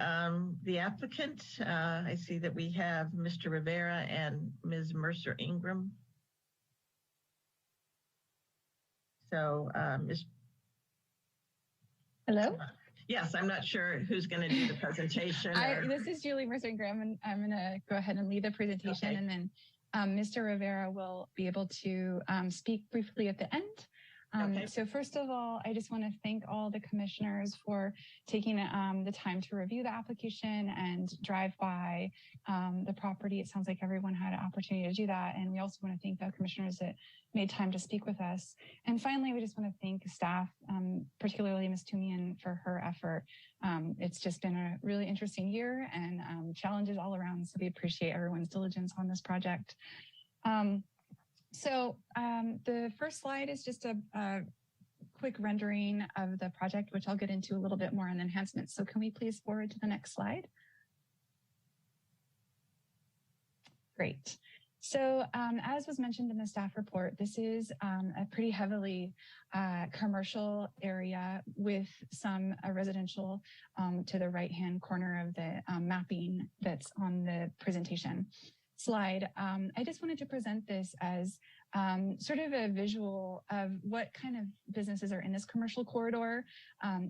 the applicant, I see that we have Mr. Rivera and Ms. Mercer Ingram. So, Hello? Yes, I'm not sure who's going to do the presentation. This is Julie Mercer Ingram, and I'm going to go ahead and lead the presentation, okay. And then Mr. Rivera will be able to speak briefly at the end. Okay. So first of all, I just want to thank all the commissioners for taking the time to review the application and drive by the property. It sounds like everyone had an opportunity to do that. And we also want to thank the commissioners that made time to speak with us. And finally, we just want to thank staff, particularly Ms. Tumian, for her effort. It's just been a really interesting year and challenges all around. So we appreciate everyone's diligence on this project. So the first slide is just a quick rendering of the project, which I'll get into a little bit more in enhancements. So can we please forward to the next slide? Great. So as was mentioned in the staff report, this is a pretty heavily commercial area with some residential to the right-hand corner of the mapping that's on the presentation slide. I just wanted to present this as sort of a visual of what kind of businesses are in this commercial corridor.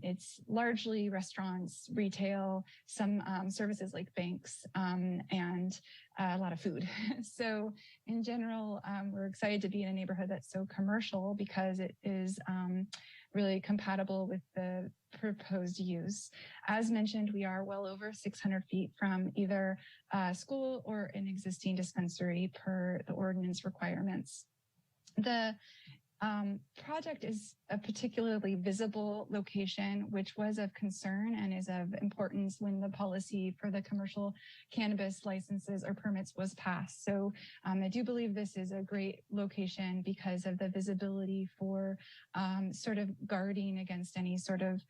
It's largely restaurants, retail, some services like banks, and a lot of food. So in general, we're excited to be in a neighborhood that's so commercial because it is really compatible with the proposed use. As mentioned, we are well over 600 feet from either a school or an existing dispensary per the ordinance requirements. The project is a particularly visible location, which was of concern and is of importance when the policy for the commercial cannabis licenses or permits was passed. So I do believe this is a great location because of the visibility for sort of guarding against any sort of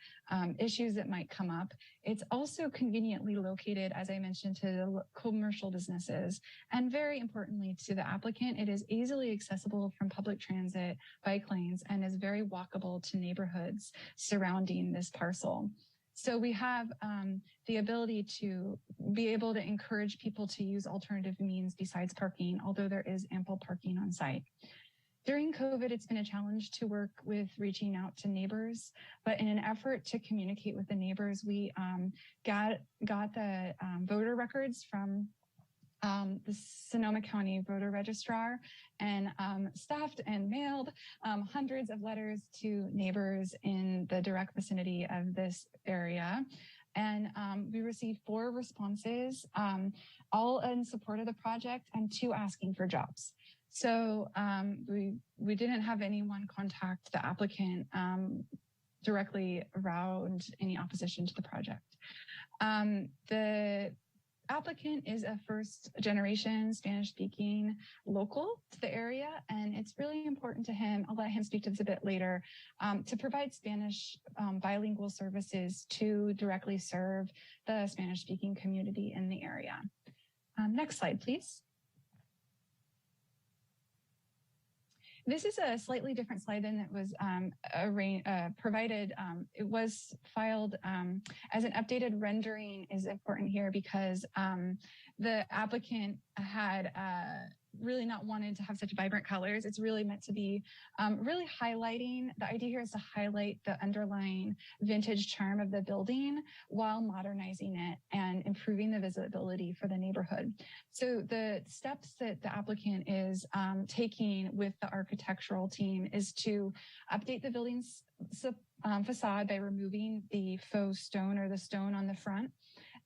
issues that might come up. It's also conveniently located, as I mentioned, to the commercial businesses. And very importantly to the applicant, it is easily accessible from public transit, bike lanes, and is very walkable to neighborhoods surrounding this parcel. So we have the ability to be able to encourage people to use alternative means besides parking, although there is ample parking on site. During COVID, it's been a challenge to work with reaching out to neighbors, but in an effort to communicate with the neighbors, we got the voter records from the Sonoma County voter registrar and staffed and mailed hundreds of letters to neighbors in the direct vicinity of this area. And we received 4 responses, all in support of the project and 2 asking for jobs. So we didn't have anyone contact the applicant directly around any opposition to the project. The applicant is a first generation Spanish speaking local to the area, and it's really important to him, I'll let him speak to this a bit later, to provide Spanish bilingual services to directly serve the Spanish speaking community in the area. Next slide, please. This is a slightly different slide than it was provided. It was filed as an updated rendering is important here because the applicant had really not wanted to have such vibrant colors. It's really meant to be really highlighting, the idea here is to highlight the underlying vintage charm of the building while modernizing it and improving the visibility for the neighborhood. So the steps that the applicant is taking with the architectural team is to update the building's facade by removing the faux stone or the stone on the front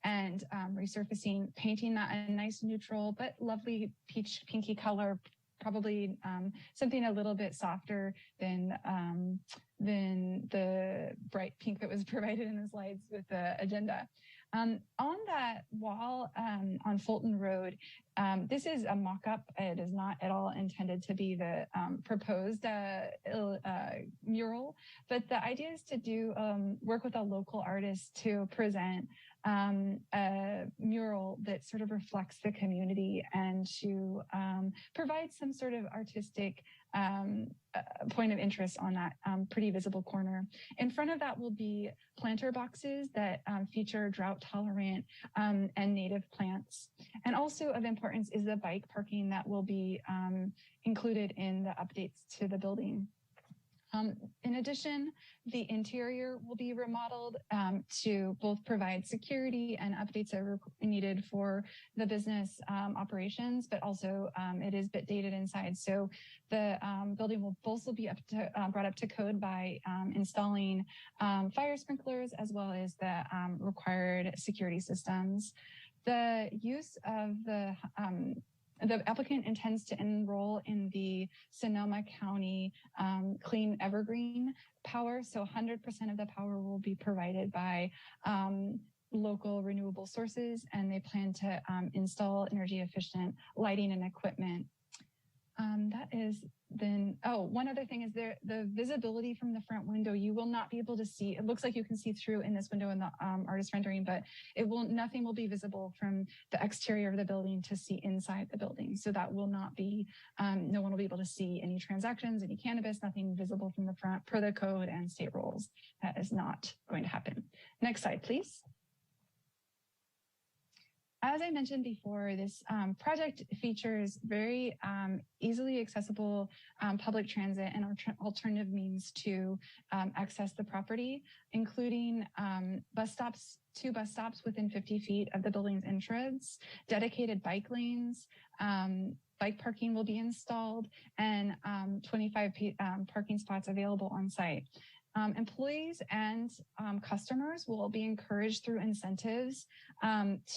and resurfacing, painting that a nice neutral but lovely peach pinky color, probably something a little bit softer than the bright pink that was provided in the slides with the agenda. On that wall on Fulton Road, this is a mock-up. It is not at all intended to be the proposed mural, but the idea is to do work with a local artist to present a mural that sort of reflects the community and to provide some sort of artistic point of interest on that pretty visible corner. In front of that will be planter boxes that feature drought tolerant and native plants. And also of importance is the bike parking that will be included in the updates to the building. In addition, the interior will be remodeled to both provide security and updates that are needed for the business operations, but also it is a bit dated inside. So the building will also be brought up to code by installing fire sprinklers as well as the required security systems. The use of the applicant intends to enroll in the Sonoma County Clean Evergreen Power. So 100% of the power will be provided by local renewable sources, and they plan to install energy efficient lighting and equipment. That is then, one other thing is the visibility from the front window, you will not be able to see, it looks like you can see through in this window in the artist rendering, but nothing will be visible from the exterior of the building to see inside the building. So that will not be, no one will be able to see any transactions, any cannabis, nothing visible from the front per the code and state rules. That is not going to happen. Next slide, please. As I mentioned before, this project features very easily accessible public transit and alternative means to access the property, including two bus stops within 50 feet of the building's entrance, dedicated bike lanes, bike parking will be installed, and 25 parking spots available on site. Employees and customers will be encouraged through incentives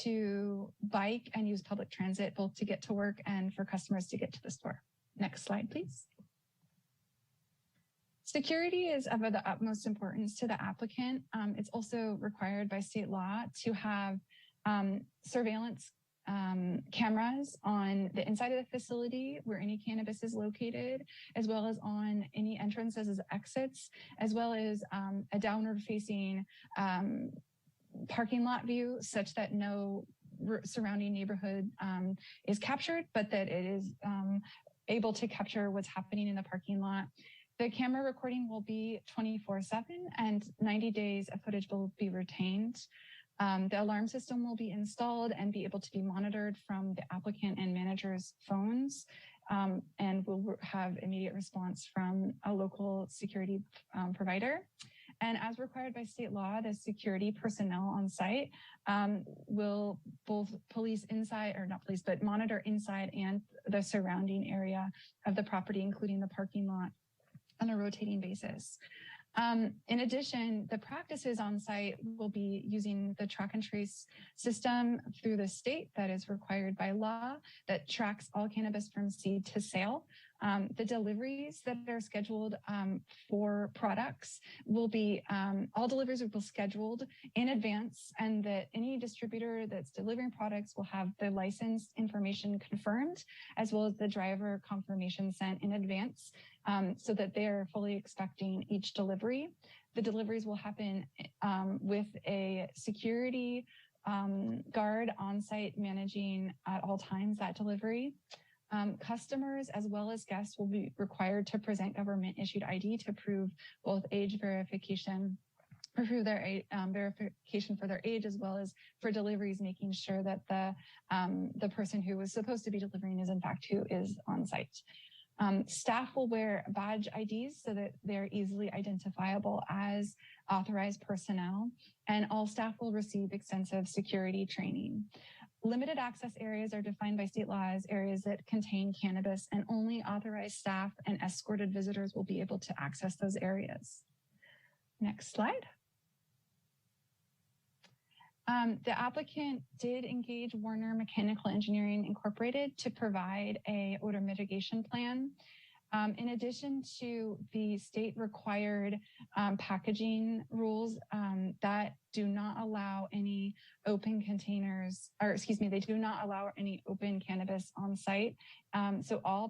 to bike and use public transit, both to get to work and for customers to get to the store. Next slide, please. Security is of the utmost importance to the applicant. It's also required by state law to have surveillance cameras on the inside of the facility where any cannabis is located, as well as on any entrances as exits, as well as a downward facing parking lot view such that no surrounding neighborhood is captured, but that it is able to capture what's happening in the parking lot. The camera recording will be 24/7 and 90 days of footage will be retained. The alarm system will be installed and be able to be monitored from the applicant and manager's phones, and will have immediate response from a local security provider. And as required by state law, the security personnel on site will both police inside, or not police, but monitor inside and the surrounding area of the property, including the parking lot, on a rotating basis. In addition, the practices on site will be using the track and trace system through the state that is required by law that tracks all cannabis from seed to sale. The deliveries that are scheduled for products will be, all deliveries will be scheduled in advance, and that any distributor that's delivering products will have the license information confirmed, as well as the driver confirmation sent in advance, so that they are fully expecting each delivery. The deliveries will happen with a security guard on site managing at all times that delivery. Customers as well as guests will be required to present government issued ID to prove both age verification, or prove their verification for their age, as well as for deliveries, making sure that the person who was supposed to be delivering is in fact who is on site. Staff will wear badge IDs so that they're easily identifiable as authorized personnel, and all staff will receive extensive security training. Limited access areas are defined by state law as areas that contain cannabis, and only authorized staff and escorted visitors will be able to access those areas. Next slide. The applicant did engage Warner Mechanical Engineering Incorporated to provide a odor mitigation plan. In addition to the state required packaging rules that do not allow any open containers, or excuse me, they do not allow any open cannabis on site. So all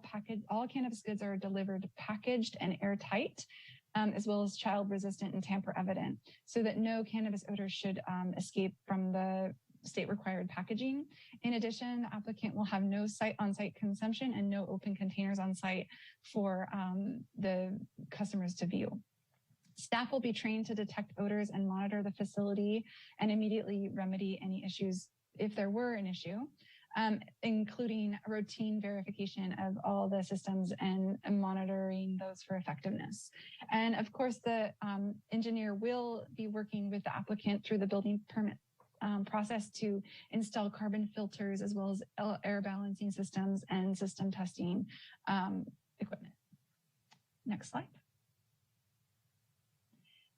cannabis goods are delivered packaged and airtight, as well as child resistant and tamper evident, so that no cannabis odor should escape from the state required packaging. In addition, the applicant will have no on-site consumption and no open containers on site for the customers to view. Staff will be trained to detect odors and monitor the facility and immediately remedy any issues if there were an issue, including routine verification of all the systems and monitoring those for effectiveness. And of course, the engineer will be working with the applicant through the building permit process to install carbon filters, as well as air balancing systems and system testing equipment. Next slide.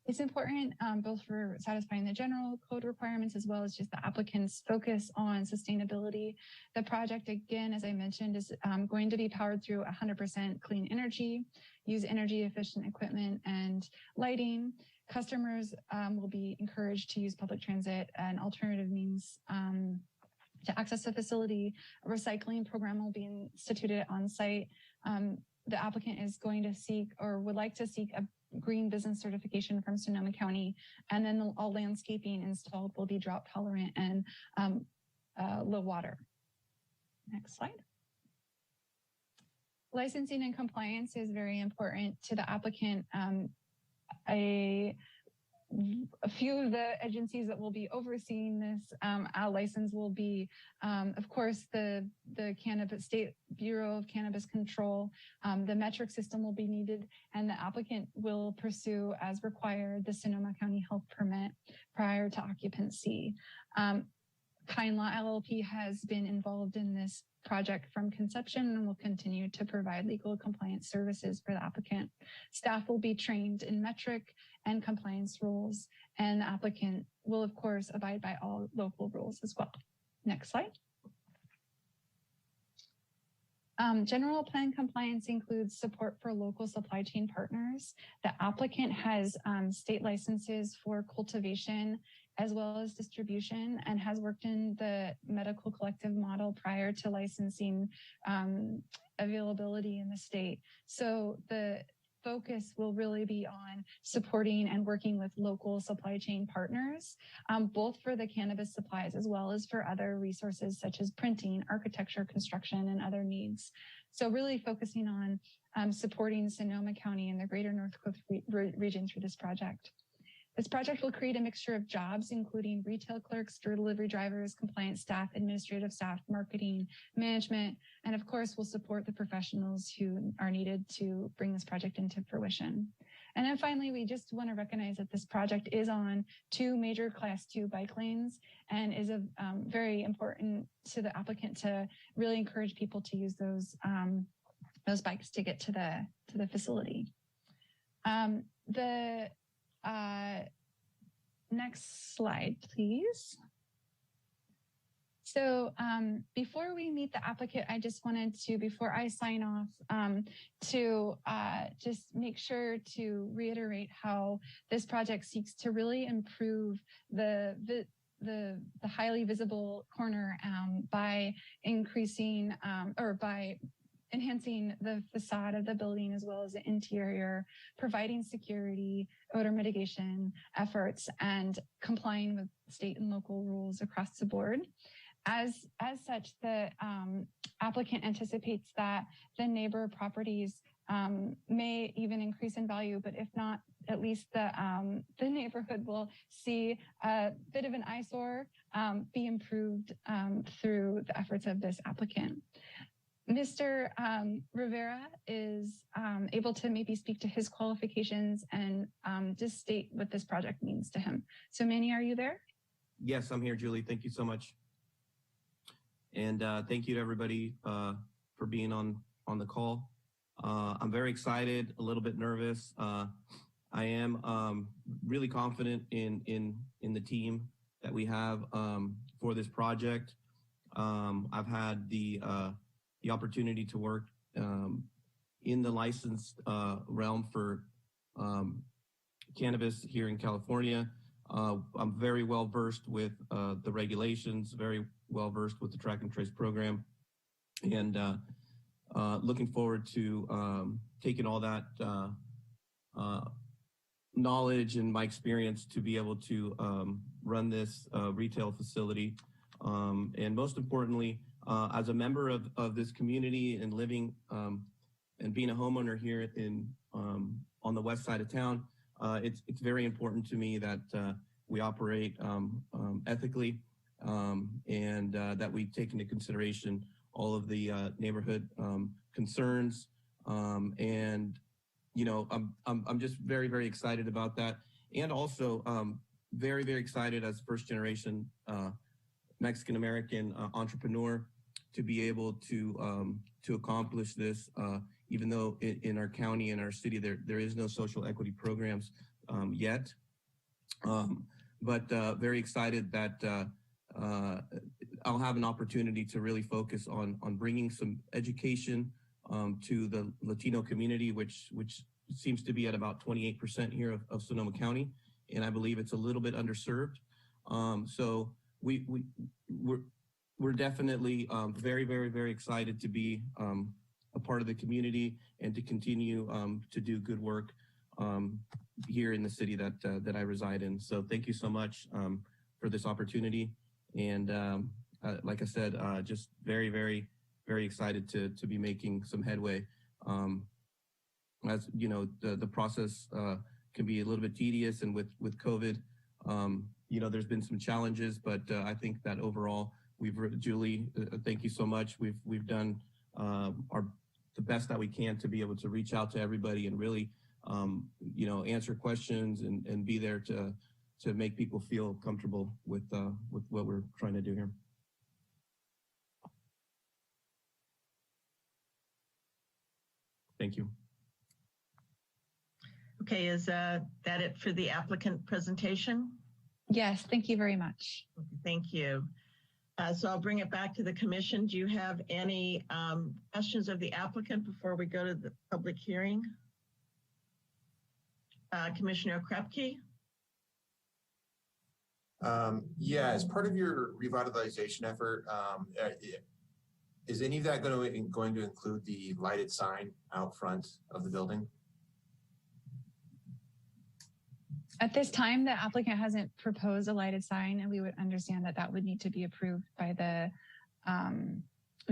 It's important both for satisfying the general code requirements as well as just the applicant's focus on sustainability. The project, again, as I mentioned, is going to be powered through 100% clean energy, use energy efficient equipment and lighting. Customers will be encouraged to use public transit and alternative means to access the facility. A recycling program will be instituted on site. The applicant is going to seek, or would like to seek, a green business certification from Sonoma County, and then all landscaping installed will be drought tolerant and low water. Next slide. Licensing and compliance is very important to the applicant. A few of the agencies that will be overseeing this license will be, of course, the Cannabis State Bureau of Cannabis Control. The metric system will be needed, and the applicant will pursue, as required, the Sonoma County Health Permit prior to occupancy. Kind Law LLP has been involved in this project from conception and will continue to provide legal compliance services for the applicant. Staff will be trained in metric and compliance rules, and the applicant will, of course, abide by all local rules as well. Next slide. General plan compliance includes support for local supply chain partners. The applicant has state licenses for cultivation as well as distribution, and has worked in the medical collective model prior to licensing availability in the state. So the focus will really be on supporting and working with local supply chain partners, both for the cannabis supplies as well as for other resources such as printing, architecture, construction, and other needs. So really focusing on supporting Sonoma County and the greater North Coast region through this project. This project will create a mixture of jobs, including retail clerks, delivery drivers, compliance staff, administrative staff, marketing, management, and of course, will support the professionals who are needed to bring this project into fruition. And then finally, we just want to recognize that this project is on 2 major Class 2 bike lanes, and is very important to the applicant to really encourage people to use those bikes to get to the facility. Next slide, please. So before we meet the applicant, I just wanted to, before I sign off, to just make sure to reiterate how this project seeks to really improve the highly visible corner by increasing or by enhancing the facade of the building as well as the interior, providing security, odor mitigation efforts, and complying with state and local rules across the board. As such, the applicant anticipates that the neighbor properties may even increase in value, but if not, at least the neighborhood will see a bit of an eyesore be improved through the efforts of this applicant. Mr. Rivera is able to maybe speak to his qualifications and just state what this project means to him. So Manny, are you there? Yes, I'm here, Julie. Thank you so much. And thank you to everybody for being on the call. I'm very excited, a little bit nervous. I am really confident in the team that we have for this project. I've had the opportunity to work in the licensed realm for cannabis here in California. I'm very well versed with the regulations, very well versed with the track and trace program, and looking forward to taking all that knowledge and my experience to be able to run this retail facility. And most importantly, as a member of this community and living and being a homeowner here in on the west side of town, it's very important to me that we operate ethically and that we take into consideration all of the neighborhood concerns. And you know, I'm just very, very excited about that, and also very, very excited as first generation Mexican American entrepreneur to be able to accomplish this. Even though in our county and our city there is no social equity programs yet, but very excited that I'll have an opportunity to really focus on bringing some education to the Latino community, which seems to be at about 28% here of Sonoma County, and I believe it's a little bit underserved. So we're definitely very, very, very excited to be a part of the community and to continue to do good work here in the city that I reside in. So thank you so much for this opportunity. And like I said, just very, very, very excited to be making some headway. As you know, the process can be a little bit tedious, and with COVID, you know, there's been some challenges, but I think that overall, Julie, thank you so much. We've done the best that we can to be able to reach out to everybody and really, you know, answer questions and be there to make people feel comfortable with what we're trying to do here. Thank you. Okay, is that it for the applicant presentation? Yes, thank you very much. Thank you. So I'll bring it back to the commission. Do you have any questions of the applicant before we go to the public hearing? Commissioner Krepke? Yeah, as part of your revitalization effort, is any of that going to include the lighted sign out front of the building? At this time, the applicant hasn't proposed a lighted sign, and we would understand that that would need to be approved by the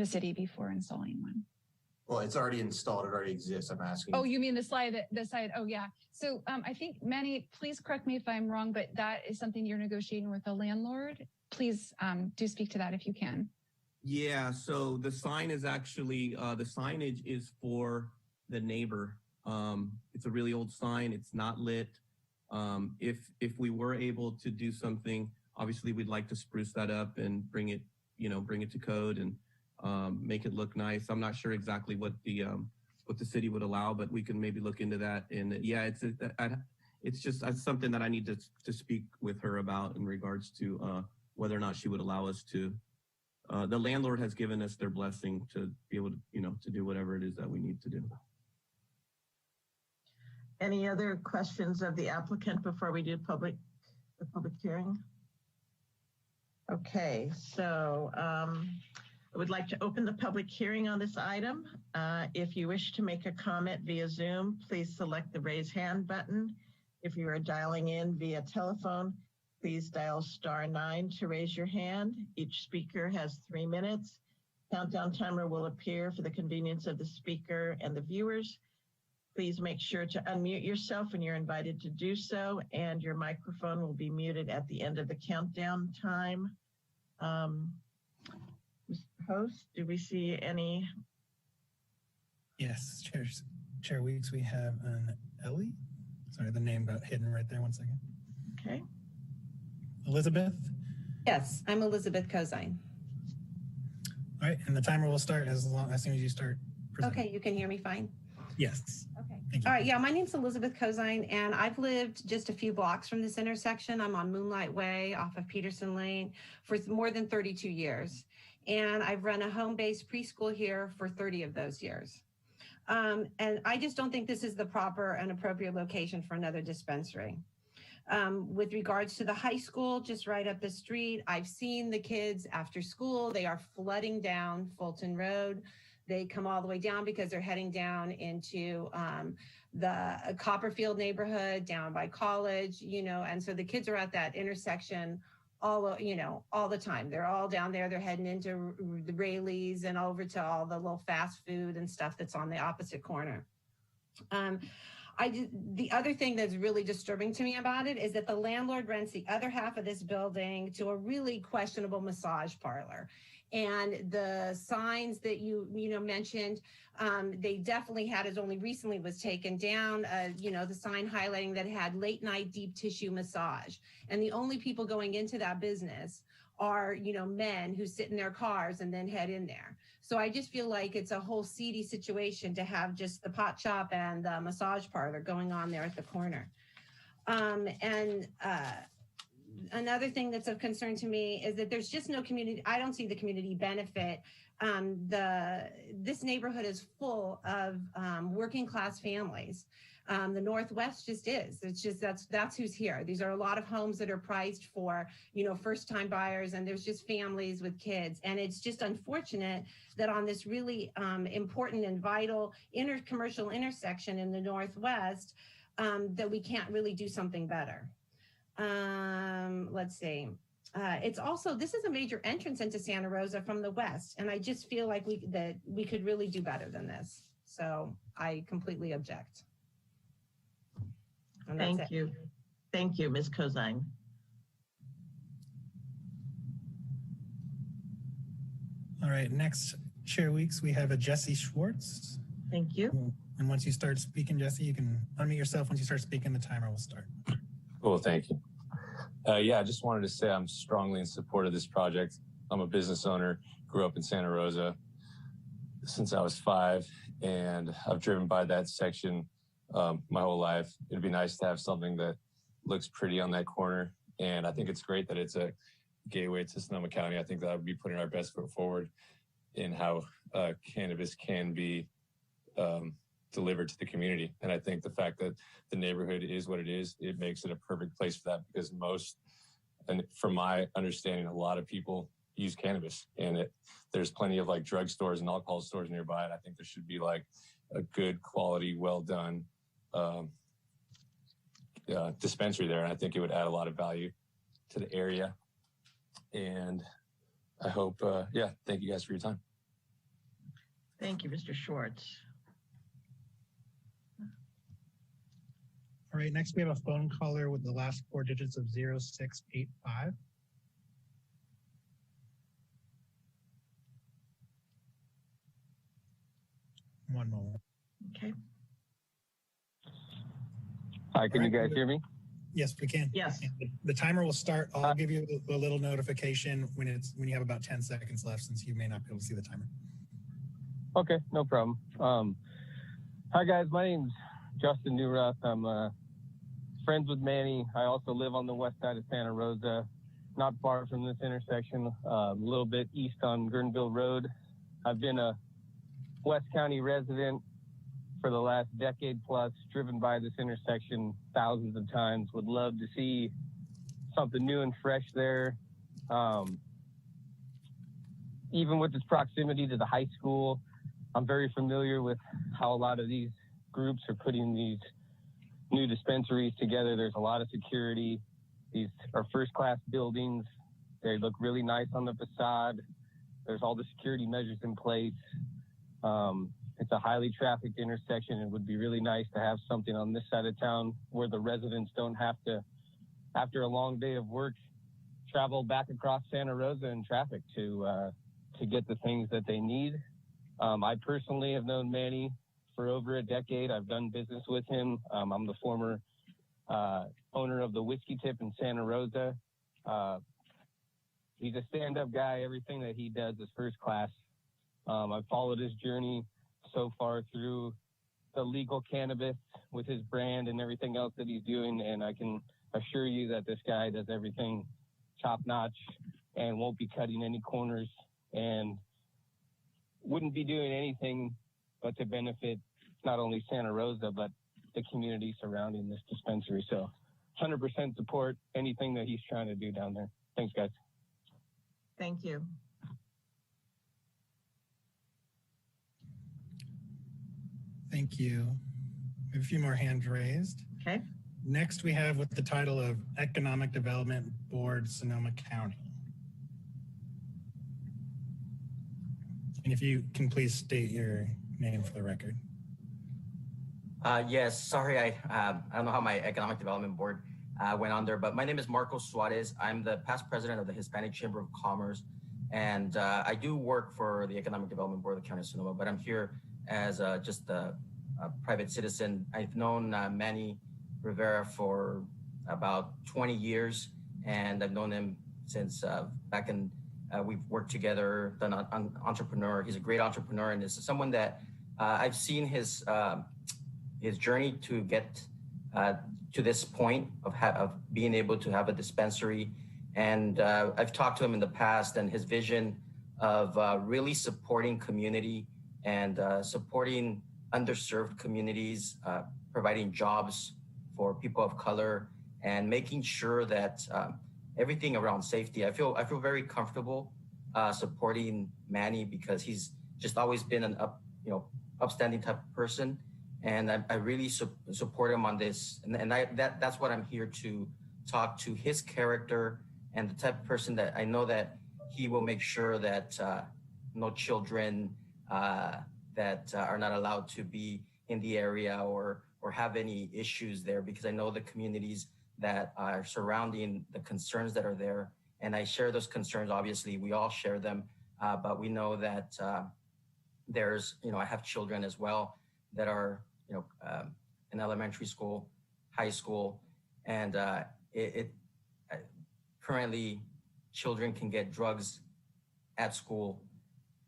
city before installing one. Well, it's already installed. It already exists. I'm asking. Oh, you mean the side? Oh, yeah. So I think, Manny, please correct me if I'm wrong, but that is something you're negotiating with the landlord. Please do speak to that if you can. Yeah, so the sign is actually, the signage is for the neighbor. It's a really old sign. It's not lit. If we were able to do something, obviously we'd like to spruce that up and bring it to code and make it look nice. I'm not sure exactly what the city would allow, but we can maybe look into that. And yeah, it's just something that I need to speak with her about in regards to whether or not she would allow us to the landlord has given us their blessing to be able to, to do whatever it is that we need to do. Any other questions of the applicant before we do the public hearing? Okay, so I would like to open the public hearing on this item. If you wish to make a comment via Zoom, please select the raise hand button. If you are dialing in via telephone, please dial *9 to raise your hand. Each speaker has 3 minutes. Countdown timer will appear for the convenience of the speaker and the viewers. Please make sure to unmute yourself when you're invited to do so, and your microphone will be muted at the end of the countdown time. Mr. Host, do we see any? Yes, Chair Weeks, we have an Ellie. Sorry, the name got hidden right there. 1 second. Okay. Elizabeth? Yes, I'm Elizabeth Cozine. All right, and the timer will start as soon as you start presenting. Okay, you can hear me fine? Yes. Okay. Thank you. All right, yeah, my name's Elizabeth Cozine, and I've lived just a few blocks from this intersection. I'm on Moonlight Way off of Peterson Lane for more than 32 years. And I've run a home-based preschool here for 30 of those years. And I just don't think this is the proper and appropriate location for another dispensary. With regards to the high school, just right up the street, I've seen the kids after school. They are flooding down Fulton Road. They come all the way down because they're heading down into the Copperfield neighborhood down by College, and so the kids are at that intersection all the time. They're all down there. They're heading into the Rayleighs and over to all the little fast food and stuff that's on the opposite corner. The other thing that's really disturbing to me about it is that the landlord rents the other half of this building to a really questionable massage parlor. And the signs that you mentioned, they definitely had, as only recently was taken down, the sign highlighting that it had late night deep tissue massage. And the only people going into that business are, men who sit in their cars and then head in there. So I just feel like it's a whole seedy situation to have just the pot shop and the massage parlor going on there at the corner. Another thing that's of concern to me is that there's just no community. I don't see the community benefit. This neighborhood is full of working class families. The Northwest just is. It's just that's who's here. These are a lot of homes that are priced for, first time buyers, and there's just families with kids. And it's just unfortunate that on this really important and vital commercial intersection in the Northwest, that we can't really do something better. Let's see. It's also, this is a major entrance into Santa Rosa from the west, and I just feel like we could really do better than this. So I completely object. Thank you. Thank you, Ms. Cozine. All right, next, Chair Weeks, we have a Jesse Schwartz. Thank you. And once you start speaking, Jesse, you can unmute yourself. Once you start speaking, the timer will start. Cool, thank you. Yeah, I just wanted to say I'm strongly in support of this project. I'm a business owner, grew up in Santa Rosa since I was 5, and I've driven by that section my whole life. It'd be nice to have something that looks pretty on that corner, and I think it's great that it's a gateway to Sonoma County. I think that would be putting our best foot forward in how cannabis can be delivered to the community. And I think the fact that the neighborhood is what it is, it makes it a perfect place for that, because and from my understanding, a lot of people use cannabis, and there's plenty of like drugstores and alcohol stores nearby. And I think there should be like a good quality, well done dispensary there. And I think it would add a lot of value to the area. And I hope, thank you guys for your time. Thank you, Mr. Schwartz. All right, next we have a phone caller with the last 4 digits of 0685. One moment. Okay. Hi, can you guys hear me? Yes, we can. Yes. The timer will start. I'll give you a little notification when you have about 10 seconds left, since you may not be able to see the timer. Okay, no problem. Hi guys, my name's Justin Newroth. I'm friends with Manny. I also live on the west side of Santa Rosa. not far from this intersection, a little bit east on Guerneville Road. I've been a West County resident for the last decade plus, driven by this intersection thousands of times. Would love to see something new and fresh there. Even with its proximity to the high school, I'm very familiar with how a lot of these groups are putting these new dispensaries together. There's a lot of security. These are first-class buildings. They look really nice on the facade. There's all the security measures in place. It's a highly trafficked intersection. It would be really nice to have something on this side of town where the residents don't have to, after a long day of work, travel back across Santa Rosa in traffic to get the things that they need. I personally have known Manny for over a decade. I've done business with him. I'm the former owner of the Whiskey Tip in Santa Rosa. He's a stand-up guy. Everything that he does is first class. I've followed his journey so far through the legal cannabis with his brand and everything else that he's doing, and I can assure you that this guy does everything top-notch and won't be cutting any corners and wouldn't be doing anything but to benefit not only Santa Rosa, but the community surrounding this dispensary. So 100% support anything that he's trying to do down there. Thanks, guys. Thank you. Thank you. We have a few more hands raised. Okay. Next, we have with the title of Economic Development Board, Sonoma County. And if you can please state your name for the record. Yes, sorry, I don't know how my Economic Development Board went on there, but my name is Marco Suarez. I'm the past president of the Hispanic Chamber of Commerce, and I do work for the Economic Development Board of the County of Sonoma, but I'm here as just a private citizen. I've known Manny Rivera for about 20 years, and I've known him since back in, we've worked together, done an entrepreneur. He's a great entrepreneur, and is someone that I've seen his journey to get to this point of being able to have a dispensary. And I've talked to him in the past, and his vision of really supporting community and supporting underserved communities, providing jobs for people of color, and making sure that everything around safety. I feel very comfortable supporting Manny because he's just always been an upstanding type of person. And I really support him on this. And that's what I'm here to talk to, his character and the type of person that I know that he will make sure that no children that are not allowed to be in the area or have any issues there, because I know the communities that are surrounding the concerns that are there. And I share those concerns. Obviously, we all share them, but we know that there's, I have children as well that are, in elementary school, high school, and currently children can get drugs at school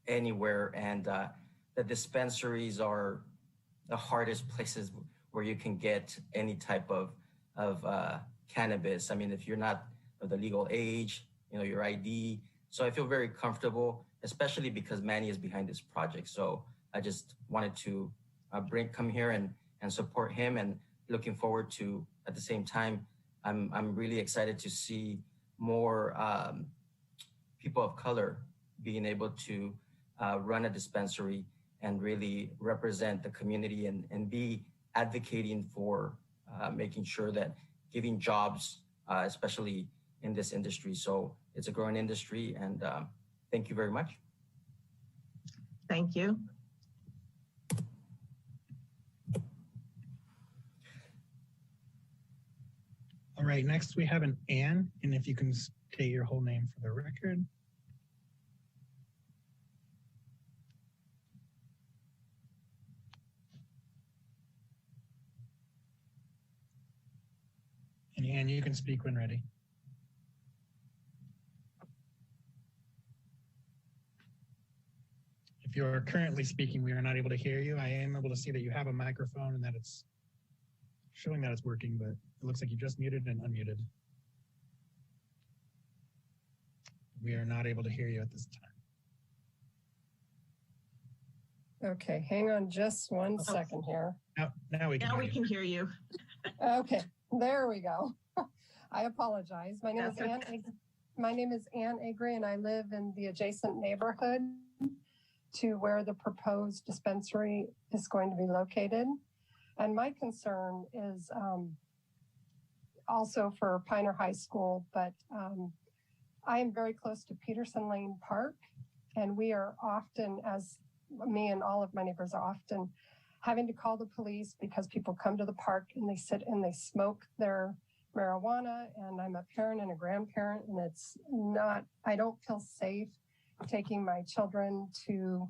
anywhere, and the dispensaries are the hardest places where you can get any type of cannabis. I mean, if you're not of the legal age, your ID. So I feel very comfortable, especially because Manny is behind this project. So I just wanted to come here and support him, and looking forward to, at the same time, I'm really excited to see more people of color being able to run a dispensary and really represent the community and be advocating for making sure that giving jobs, especially in this industry. So it's a growing industry, and thank you very much. Thank you. All right, next we have an Ann, and if you can state your whole name for the record. And Ann, you can speak when ready. If you are currently speaking, we are not able to hear you. I am able to see that you have a microphone and that it's showing that it's working, but it looks like you just muted and unmuted. We are not able to hear you at this time. Okay, hang on just one second here. Now we can hear you. Okay, there we go. I apologize. My name is Ann Agri, and I live in the adjacent neighborhood to where the proposed dispensary is going to be located. And my concern is also for Pioneer High School, but I am very close to Peterson Lane Park, and we are often, as me and all of my neighbors are often having to call the police because people come to the park and they sit and they smoke their marijuana. And I'm a parent and a grandparent, and I don't feel safe taking my children to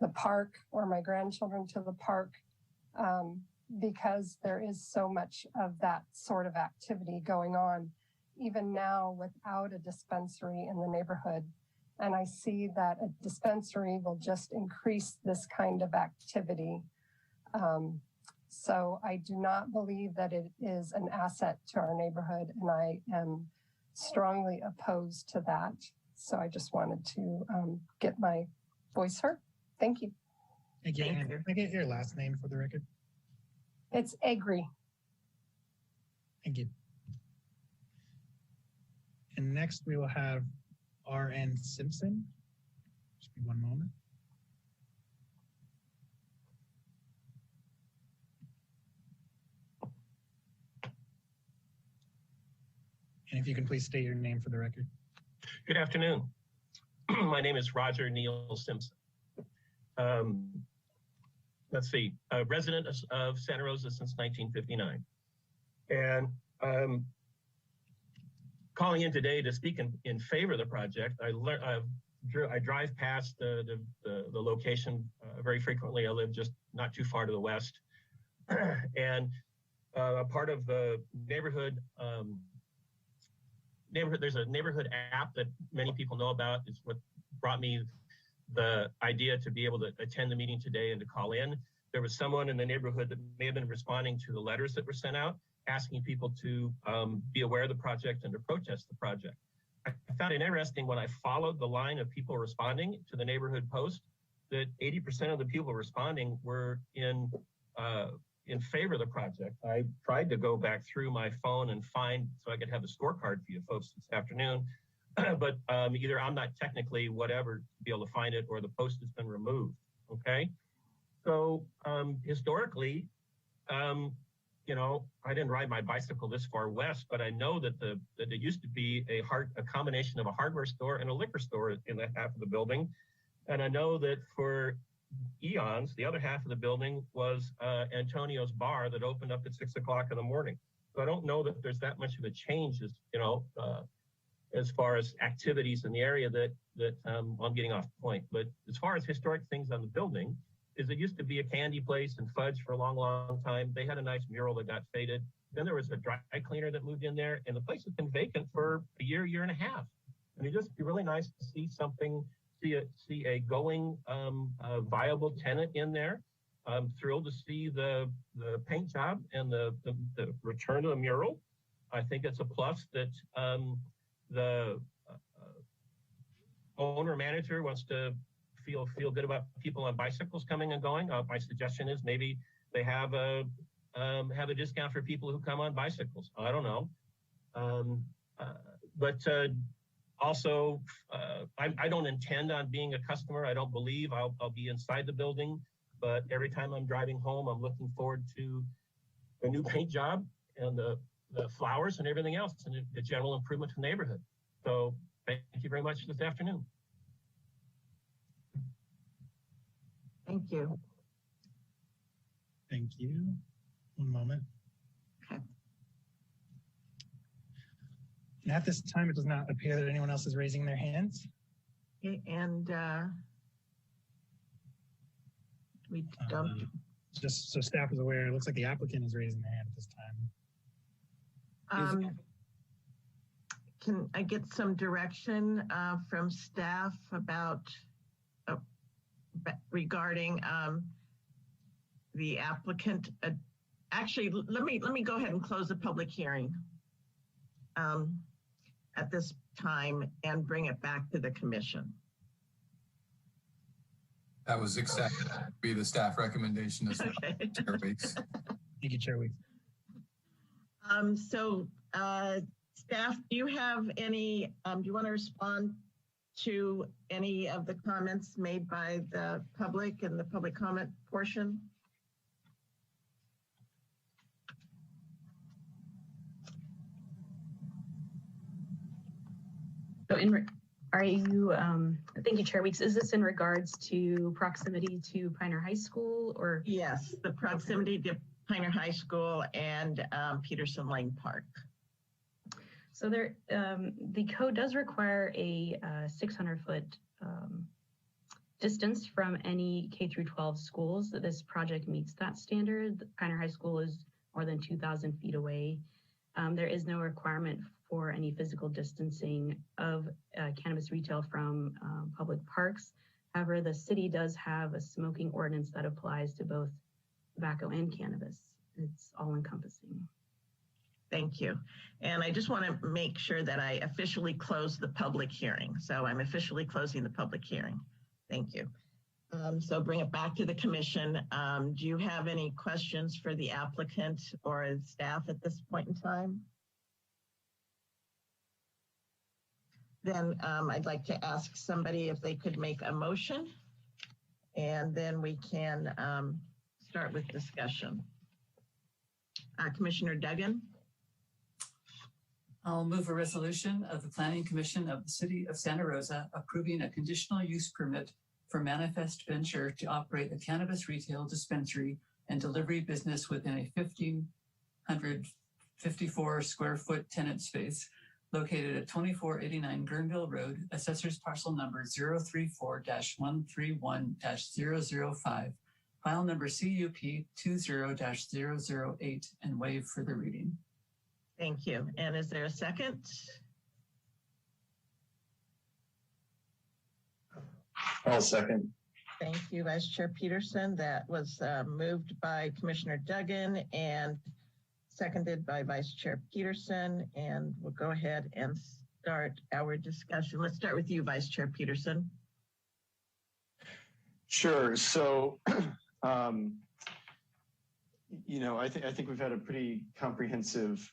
the park or my grandchildren to the park because there is so much of that sort of activity going on, even now without a dispensary in the neighborhood. And I see that a dispensary will just increase this kind of activity. So I do not believe that it is an asset to our neighborhood, and I am strongly opposed to that. So I just wanted to get my voice heard. Thank you. Thank you. Can I get your last name for the record? It's Agri. Thank you. And next we will have R.N. Simpson. Just be one moment. And if you can please state your name for the record. Good afternoon. My name is Roger Neal Simpson. Let's see, a resident of Santa Rosa since 1959. And calling in today to speak in favor of the project. I drive past the location very frequently. I live just not too far to the west. And a part of the neighborhood, there's a neighborhood app that many people know about. It's what brought me the idea to be able to attend the meeting today and to call in. There was someone in the neighborhood that may have been responding to the letters that were sent out, asking people to be aware of the project and to protest the project. I found it interesting when I followed the line of people responding to the neighborhood post that 80% of the people responding were in favor of the project. I tried to go back through my phone and find so I could have a scorecard for you folks this afternoon, but either I'm not technically whatever to be able to find it or the post has been removed, okay? So historically, you know, I didn't ride my bicycle this far west, but I know that there used to be a combination of a hardware store and a liquor store in that half of the building. And I know that for eons, the other half of the building was Antonio's bar that opened up at 6 o'clock in the morning. So I don't know that there's that much of a change as, you know, as far as activities in the area that I'm getting off point. But as far as historic things on the building, is it used to be a candy place and fudge for a long, long time. They had a nice mural that got faded. Then there was a dry cleaner that moved in there, and the place has been vacant for a year, year and a half. And it'd just be really nice to see something, see a going viable tenant in there. I'm thrilled to see the paint job and the return of the mural. I think it's a plus that the owner manager wants to feel good about people on bicycles coming and going. My suggestion is maybe they have a discount for people who come on bicycles. I don't know, but also I don't intend on being a customer. I don't believe I'll be inside the building, but every time I'm driving home, I'm looking forward to the new paint job and the flowers and everything else and the general improvement to the neighborhood. So thank you very much this afternoon. Thank you. Thank you. One moment. Okay. And at this time, it does not appear that anyone else is raising their hands. Okay, and we dumped. Just so staff is aware, it looks like the applicant is raising their hand at this time. Can I get some direction from staff about regarding the applicant? Actually, let me go ahead and close the public hearing at this time and bring it back to the commission. That was exactly be the staff recommendation as well. Okay. Chair Weeks. Thank you, Chair Weeks. Staff, do you have any, do you want to respond to any of the comments made by the public in the public comment portion? So are you, thank you, Chair Weeks. Is this in regards to proximity to Pioneer High School or? Yes, the proximity to Pioneer High School and Peterson Lane Park. So there, the code does require a 600-foot distance from any K through 12 schools. This project meets that standard. Pioneer High School is more than 2,000 feet away. There is no requirement for any physical distancing of cannabis retail from public parks. However, the city does have a smoking ordinance that applies to both tobacco and cannabis. It's all encompassing. Thank you. And I just want to make sure that I officially close the public hearing. So I'm officially closing the public hearing. Thank you. So bring it back to the commission. Do you have any questions for the applicant or staff at this point in time? Then I'd like to ask somebody if they could make a motion, and then we can start with discussion. Commissioner Duggan. I'll move a resolution of the Planning Commission of the City of Santa Rosa approving a conditional use permit for Manifest Venture to operate a cannabis retail dispensary and delivery business within a 1,554 square foot tenant space located at 2489 Guerneville Road, Assessor's Parcel Number 034-131-005, file number CUP 20-008, and waive further reading. Thank you. And is there a second? I'll second. Thank you, Vice Chair Peterson. That was moved by Commissioner Duggan and seconded by Vice Chair Peterson. And we'll go ahead and start our discussion. Let's start with you, Vice Chair Peterson. Sure. So, you know, I think we've had a pretty comprehensive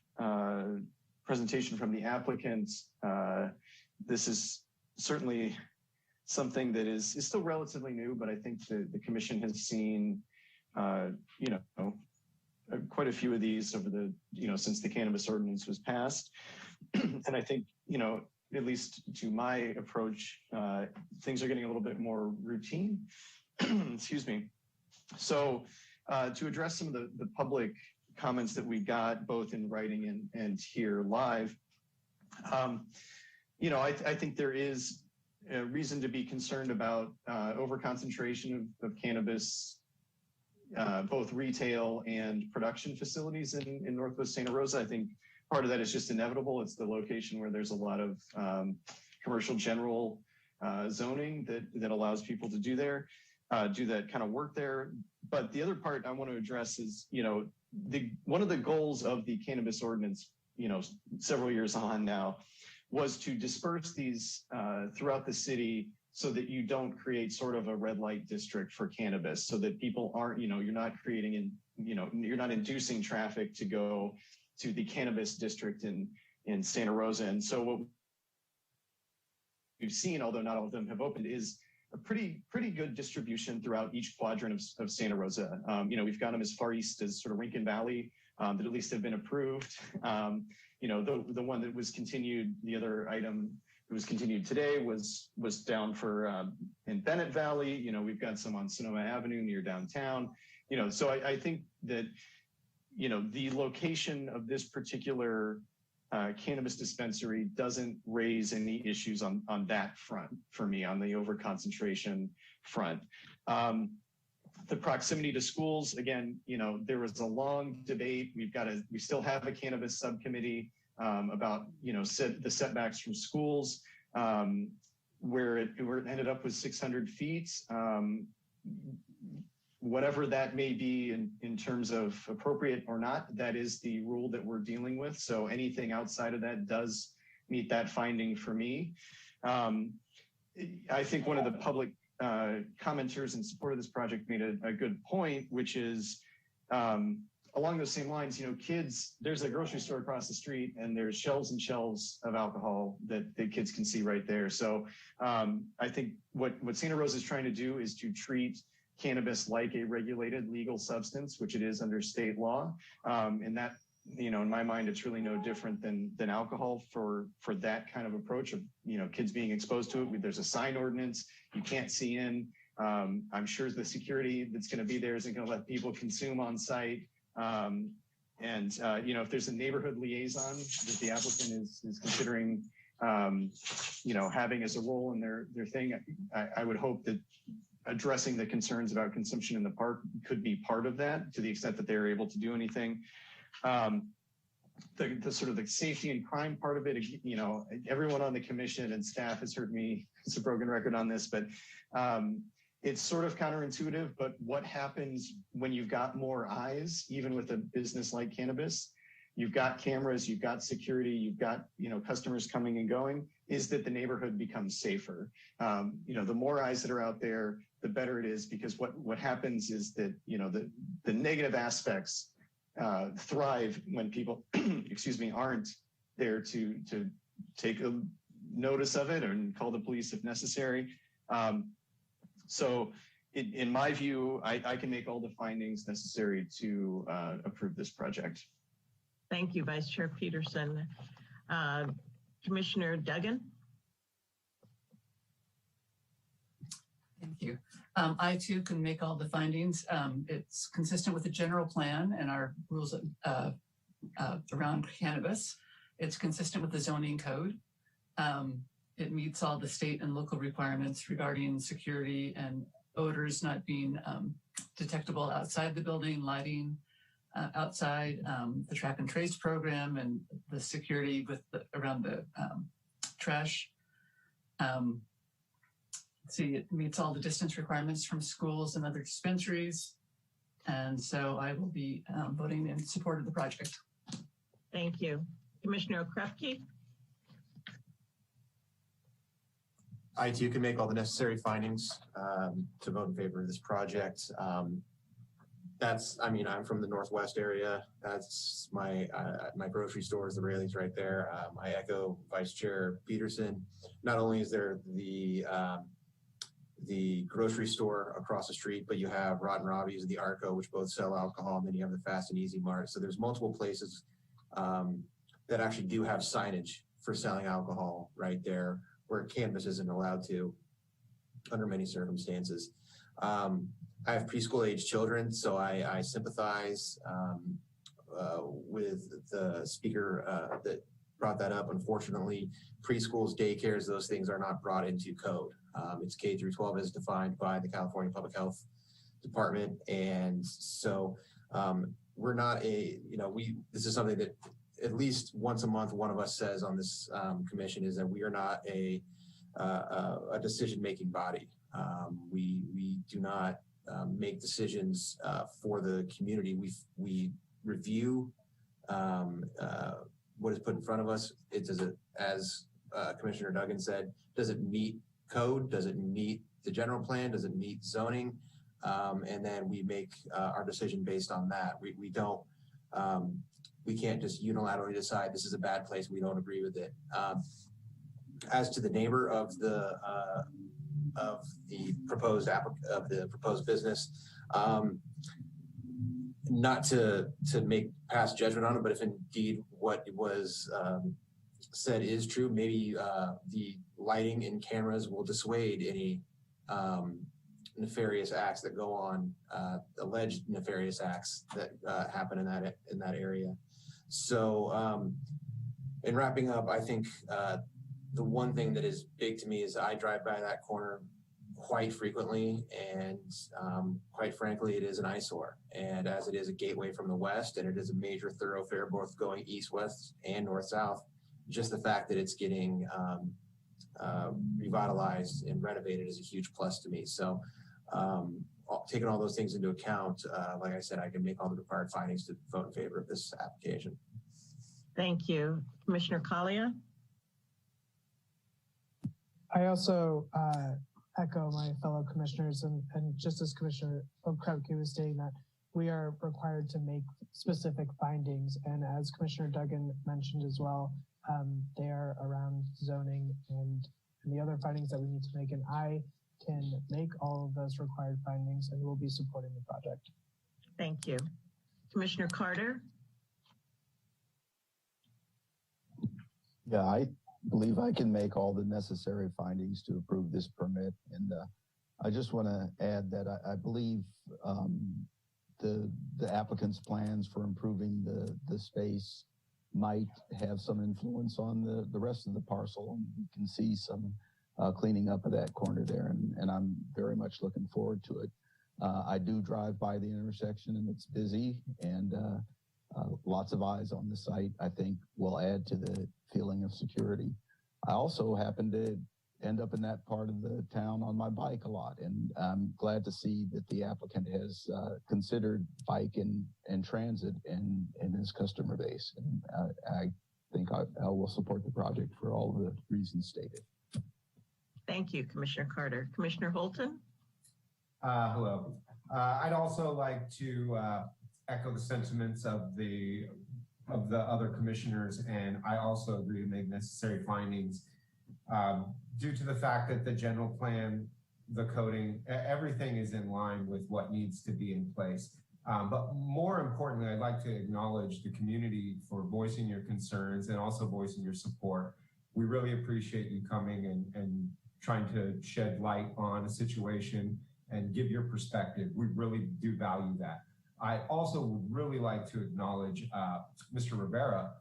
presentation from the applicants. This is certainly something that is still relatively new, but I think the commission has seen, you know, quite a few of these over the, you know, since the cannabis ordinance was passed. And I think, you know, at least to my approach, things are getting a little bit more routine. Excuse me. So to address some of the public comments that we got both in writing and here live, you know, I think there is a reason to be concerned about overconcentration of cannabis, both retail and production facilities in Northwest Santa Rosa. I think part of that is just inevitable. It's the location where there's a lot of commercial general zoning that allows people to do that kind of work there. But the other part I want to address is, you know, one of the goals of the cannabis ordinance, you know, several years on now, was to disperse these throughout the city so that you don't create sort of a red light district for cannabis, so that people aren't, you know, you're not creating, you know, you're not inducing traffic to go to the cannabis district in Santa Rosa. And so what we've seen, although not all of them have opened, is a pretty good distribution throughout each quadrant of Santa Rosa. You know, we've got them as far east as sort of Rincon Valley, that at least have been approved. You know, the one that was continued, the other item that was continued today was down for in Bennett Valley. You know, we've got some on Sonoma Avenue near downtown. You know, so I think that, you know, the location of this particular cannabis dispensary doesn't raise any issues on that front for me, on the overconcentration front. The proximity to schools, again, you know, there was a long debate. We still have a cannabis subcommittee about, you know, the setbacks from schools, where it ended up with 600 feet. Whatever that may be in terms of appropriate or not, that is the rule that we're dealing with. So anything outside of that does meet that finding for me. I think one of the public commenters in support of this project made a good point, which is along those same lines, kids, there's a grocery store across the street and there's shelves and shelves of alcohol that the kids can see right there. So I think what Santa Rosa is trying to do is to treat cannabis like a regulated legal substance, which it is under state law. And that, in my mind, it's really no different than alcohol for that kind of approach of, kids being exposed to it. There's a sign ordinance, you can't see in. I'm sure the security that's going to be there isn't going to let people consume on site. If there's a neighborhood liaison that the applicant is considering, having as a role in their thing, I would hope that addressing the concerns about consumption in the park could be part of that to the extent that they're able to do anything. The sort of the safety and crime part of it, everyone on the commission and staff has heard me, it's a broken record on this, but it's sort of counterintuitive, but what happens when you've got more eyes, even with a business like cannabis, you've got cameras, you've got security, you've got, customers coming and going, is that the neighborhood becomes safer. The more eyes that are out there, the better it is, because what happens is that, the negative aspects thrive when people, aren't there to take a notice of it and call the police if necessary. So in my view, I can make all the findings necessary to approve this project. Thank you, Vice Chair Peterson. Commissioner Duggan? Thank you. I too can make all the findings. It's consistent with the general plan and our rules around cannabis. It's consistent with the zoning code. It meets all the state and local requirements regarding security and odors not being detectable outside the building, lighting outside, the track and trace program, and the security around the trash. It meets all the distance requirements from schools and other dispensaries. And so I will be voting in support of the project. Thank you. Commissioner Okrepke? I too can make all the necessary findings to vote in favor of this project. I'm from the Northwest area. That's my grocery store is the Raley's right there. I echo Vice Chair Peterson. Not only is there the grocery store across the street, but you have Rotten Robbie's and the Arco, which both sell alcohol, and then you have the Fast and Easy Mart. So there's multiple places that actually do have signage for selling alcohol right there, where cannabis isn't allowed to under many circumstances. I have preschool age children, so I sympathize with the speaker that brought that up. Unfortunately, preschools, daycares, those things are not brought into code. It's K through 12 as defined by the California Public Health Department. And so we're not this is something that at least once a month, one of us says on this commission is that we are not a decision-making body. We do not make decisions for the community. We review what is put in front of us. It does it, as Commissioner Duggan said, does it meet code? Does it meet the general plan? Does it meet zoning? And then we make our decision based on that. We don't. We can't just unilaterally decide this is a bad place. We don't agree with it. As to the neighbor of the proposed business, not to make past judgment on it, but if indeed what was said is true, maybe the lighting and cameras will dissuade any nefarious acts that go on, alleged nefarious acts that happen in that area. So in wrapping up, I think the one thing that is big to me is I drive by that corner quite frequently, and quite frankly, it is an eyesore. And as it is a gateway from the west, and it is a major thoroughfare both going east, west, and north, south, just the fact that it's getting revitalized and renovated is a huge plus to me. So taking all those things into account, like I said, I can make all the required findings to vote in favor of this application. Thank you. Commissioner Collier? I also echo my fellow commissioners, and just as Commissioner Krepke was stating, that we are required to make specific findings. And as Commissioner Duggan mentioned as well, they are around zoning and the other findings that we need to make. And I can make all of those required findings and will be supporting the project. Thank you. Commissioner Carter? Yeah, I believe I can make all the necessary findings to approve this permit. And I just want to add that I believe the applicant's plans for improving the space might have some influence on the rest of the parcel. And you can see some cleaning up of that corner there, and I'm very much looking forward to it. I do drive by the intersection and it's busy, and lots of eyes on the site, I think, will add to the feeling of security. I also happen to end up in that part of the town on my bike a lot, and I'm glad to see that the applicant has considered bike and transit in his customer base. And I think I will support the project for all the reasons stated. Thank you, Commissioner Carter. Commissioner Holton? Hello. I'd also like to echo the sentiments of the other commissioners, and I also agree to make necessary findings due to the fact that the general plan, the coding, everything is in line with what needs to be in place. But more importantly, I'd like to acknowledge the community for voicing your concerns and also voicing your support. We really appreciate you coming and trying to shed light on a situation and give your perspective. We really do value that. I also would really like to acknowledge Mr. Rivera,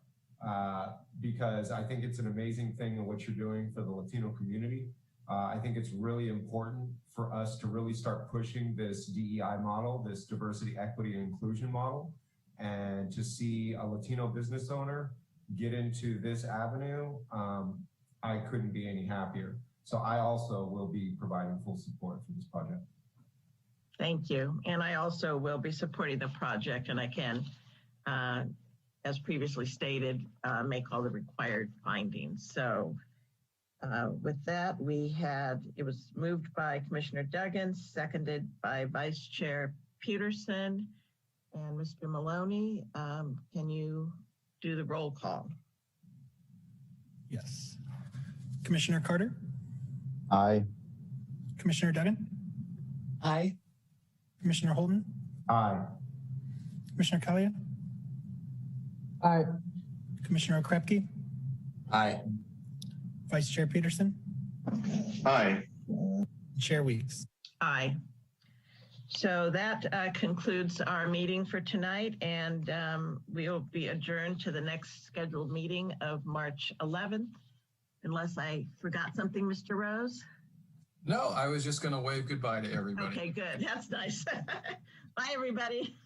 because I think it's an amazing thing in what you're doing for the Latino community. I think it's really important for us to really start pushing this DEI model, this diversity, equity, and inclusion model, and to see a Latino business owner get into this avenue, I couldn't be any happier. So I also will be providing full support for this project. Thank you. And I also will be supporting the project, and I can, as previously stated, make all the required findings. So with that, it was moved by Commissioner Duggan, seconded by Vice Chair Peterson. And Mr. Maloney, can you do the roll call? Yes. Commissioner Carter? Aye. Commissioner Duggan? Aye. Commissioner Holden? Aye. Commissioner Kalia? Aye. Commissioner Krepke? Aye. Vice Chair Peterson? Aye. Chair Weeks? Aye. So that concludes our meeting for tonight, and we'll be adjourned to the next scheduled meeting of March 11th, unless I forgot something, Mr. Rose? No, I was just going to wave goodbye to everybody. Okay, good. That's nice. Bye, everybody.